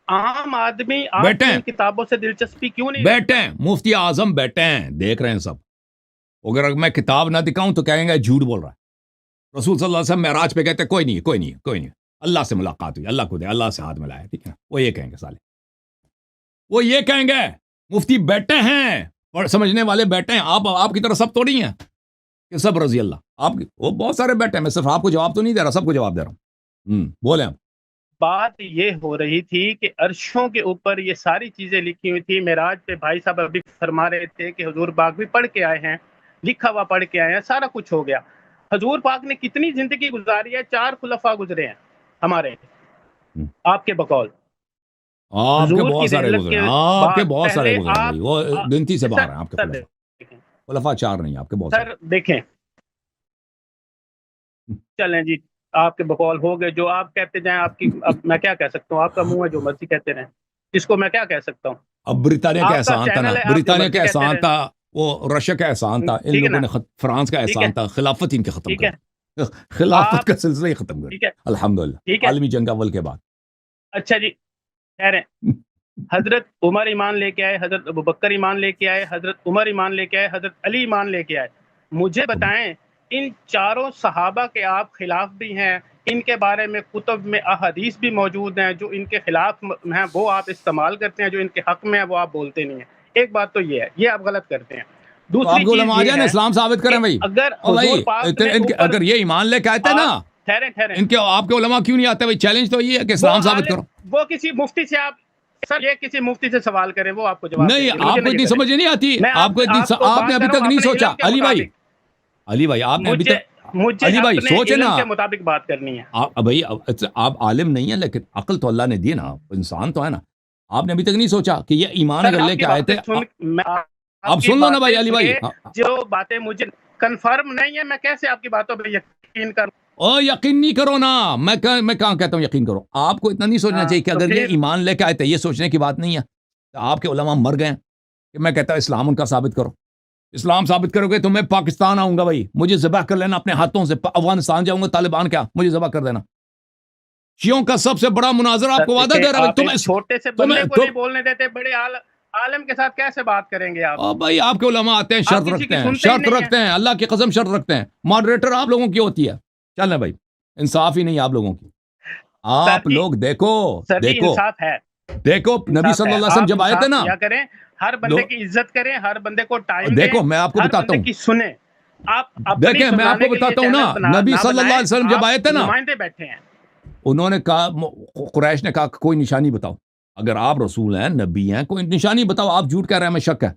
عام آدمی آپ کی ان کتابوں سے دلچسپی کیوں نہیں بیٹھیں؟ مفتی اعظم بیٹھیں، دیکھ رہے ہیں سب۔ اگر میں کتاب نہ دکھاؤں تو کہیں گے جھوٹ بول رہا ہے۔ رسول صلی اللہ علیہ وسلم معراج پہ کہتے کوئی نہیں، اللہ سے ملاقات ہوئی، اللہ کو دے، اللہ سے ہاتھ ملایا، ٹھیک ہے؟ وہ یہ کہیں گے سالے، وہ یہ کہیں گے۔ مفتی بیٹھے ہیں اور سمجھنے والے بیٹھے ہیں، آپ کی طرح سب تو نہیں ہیں کہ سب رضی اللہ، وہ بہت سارے بیٹھے ہیں، میں صرف آپ کو جواب تو نہیں دے رہا، سب کو جواب دے رہا ہوں۔ بولیں آپ۔ بات یہ ہو رہی تھی کہ عرشوں کے اوپر یہ ساری چیزیں لکھی ہوئی تھی۔ معراج پہ بھائی صاحب ابھی فرما رہے تھے کہ حضور پاک بھی پڑھ کے آئے ہیں، لکھا ہوا پڑھ کے آئے ہیں، سارا کچھ ہو گیا۔ حضور پاک نے کتنی زندگی گزاری ہے، 4 خلفاء گزرے ہیں ہمارے، آپ کے بقول۔ آپ کے حضور بہت کی سارے رحلت گزرے کے ہیں، آپ کے بعد بہت سارے پہلے گزرے ہیں بھائی، وہ گنتی سے باہر ہیں آپ کے سر خلفاء۔ خلفاء 4 نہیں، آپ کے بہت سارے۔ سر دیکھیں، چلیں جی آپ کے بقول ہو گئے، جو آپ کہتے جائیں، آپ کی اب میں کیا کہہ سکتا ہوں، آپ کا منہ ہے، جو مرضی کہتے رہیں، اس کو میں کیا کہہ سکتا ہوں۔ اب بریٹانیہ کا آپ کا احسان تھا نا، چینل ہے، آپ جو بریٹانیہ مرضی کا کہتے احسان رہیں۔ تھا، وہ رشیا کا احسان تھا، ان ٹھیک ہے لوگوں نا؟ نے فرانس کا ٹھیک ہے، احسان تھا، خلافت ان کے ختم ٹھیک کر ہے، دی، خلافت آپ کا سلسلہ ہی ختم کر ٹھیک ہے، دیا الحمدللہ، ٹھیک ہے، عالمی جنگ اول کے بعد۔ اچھا جی، کہہ رہے ہیں حضرت عمر ایمان لے کے آئے، حضرت ابوبکر ایمان لے کے آئے، حضرت عمر ایمان لے کے آئے، حضرت علی ایمان لے کے آئے۔ مجھے بتائیں ان چاروں صحابہ کے آپ خلاف بھی ہیں، ان کے بارے میں کتب میں احادیث بھی موجود ہیں، جو ان کے خلاف ہیں وہ آپ استعمال کرتے ہیں، جو ان کے حق میں ہیں وہ آپ بولتے نہیں ہیں۔ ایک بات تو یہ ہے، یہ آپ غلط کرتے ہیں۔ تو آپ دوسری کے چیز علماء آ یہ جائیں نا، ہے اسلام ثابت کریں کہ بھائی۔ اگر او بھائی، حضور پاک نے اوپر اگر یہ ایمان لے کے آئے تھے نا، ٹھہریں ان کے آپ کے علماء کیوں نہیں آتے بھائی؟ چیلنج تو یہ ہے کہ اسلام ثابت کرو۔ وہ کسی مفتی سے آپ سر یہ کسی مفتی سے سوال کریں، وہ آپ کو جواب دیں گے، نہیں، مجھے آپ کو اتنی سمجھ نہیں آتی، آپ کو آپ نے ابھی تک نہیں سوچا۔ علی بھائی آپ نے ابھی تک، مجھے علی بھائی اپنے سوچے نا، علم کے مطابق بات کرنی ہے۔ بھائی آپ عالم نہیں ہیں لیکن عقل تو اللہ نے دی نا، انسان تو ہے نا۔ آپ نے ابھی تک نہیں سوچا کہ یہ ایمان اگر لے کے آئے تھے۔ آپ سن لو نا بھائی، علی بھائی جو باتیں مجھے کنفرم نہیں ہے، میں کیسے آپ کی باتوں پہ یقین کروں؟ یقین نہیں کرو نا، میں کہاں کہتا ہوں یقین کرو۔ آپ کو اتنا نہیں سوچنا چاہیے کہ اگر یہ ایمان لے کے آئے تھے، یہ سوچنے کی بات نہیں ہے۔ آپ کے علماء مر گئے کہ میں کہتا ہوں اسلام ان کا ثابت کرو۔ اسلام ثابت کرو گے تو میں پاکستان آؤں گا بھائی، مجھے ذبح کر لینا اپنے ہاتھوں سے، افغانستان جاؤں گا، طالبان کیا مجھے ذبح کر دینا۔ شیعوں کا سب سے بڑا مناظرہ آپ کو وعدہ دے رہا ہے، چھوٹے سے بندے کو نہیں بولنے دیتے، بڑے عالم کے ساتھ کیسے بات کریں گے آپ؟ بھائی آپ کے علماء آتے ہیں، شرط رکھتے ہیں، اللہ کی قسم شرط رکھتے ہیں۔ ماڈریٹر آپ لوگوں کی ہوتی ہے، چلیں بھائی، انصاف ہی نہیں آپ لوگوں کی۔ آپ لوگ دیکھو انصاف ہے، دیکھو نبی صلی اللہ علیہ وسلم جب آئے تھے نا، کیا کریں، ہر بندے کی عزت کریں، ہر بندے کو ٹائم دیں، دیکھو میں آپ کو بتاتا ہوں، سنیں آپ، دیکھیں میں آپ کو بتاتا ہوں نا، نبی صلی اللہ علیہ وسلم جب آئے تھے نا، نمائندے بیٹھے ہیں، انہوں نے کہا، قریش نے کہا کوئی نشانی بتاؤ، اگر آپ رسول ہیں، نبی ہیں، کوئی نشانی بتاؤ، آپ جھوٹ کہہ رہے ہیں، میں شک ہے۔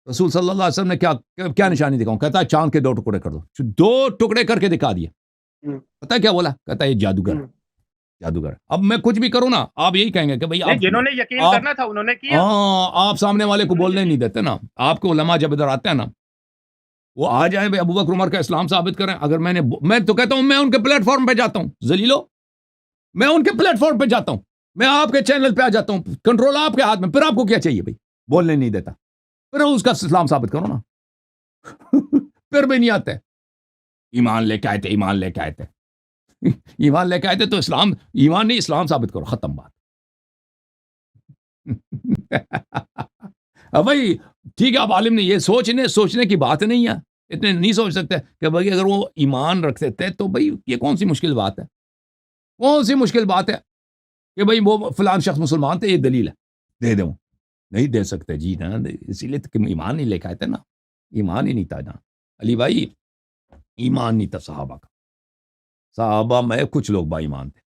رسول صلی اللہ علیہ وسلم نے کیا نشانی دکھاؤں؟ کہتا ہے چاند کے 2 ٹکڑے کر دو، 2 ٹکڑے کر کے دکھا دیے۔ پتہ ہے کیا بولا؟ کہتا ہے یہ جادوگر۔ اب میں کچھ بھی کروں نا، آپ یہی کہیں گے کہ بھائی جنہوں نے یقین کرنا تھا انہوں نے کیا۔ آپ سامنے والے کو بولنے نہیں دیتے نا۔ آپ کو علماء جب ادھر آتے ہیں نا، وہ آ جائیں بھائی ابو بکر عمر کا اسلام ثابت کریں۔ اگر میں تو کہتا ہوں، میں ان کے پلیٹ فارم پہ جاتا ہوں، ذلیلو، میں ان کے پلیٹ فارم پہ جاتا ہوں، میں آپ کے چینل پہ آ جاتا ہوں، کنٹرول آپ کے ہاتھ میں، پھر آپ کو کیا چاہیے بھائی؟ بولنے نہیں دیتا، پھر اس کا اسلام ثابت کرو نا۔ پھر بھی نہیں آتے، ایمان لے کے آئے تھے، ایمان لے کے آئے تھے، ایمان لے کے آئے تھے تو اسلام، ایمان نہیں اسلام ثابت کرو، ختم بات۔ اب بھائی ٹھیک ہے، آپ عالم نہیں، یہ سوچنے کی بات نہیں ہے، اتنے نہیں سوچ سکتے کہ بھائی اگر وہ ایمان رکھتے تھے تو بھائی یہ کون سی مشکل بات ہے، کون سی مشکل بات ہے کہ بھائی وہ فلان شخص مسلمان تھے، یہ دلیل ہے، دے دوں، نہیں دے سکتے جی نا، اسی لیے تو ایمان نہیں لے کے آئے تھے نا، ایمان ہی نہیں تھا نا علی بھائی، ایمان نہیں تھا صحابہ کا، صحابہ میں کچھ لوگ با ایمان تھے،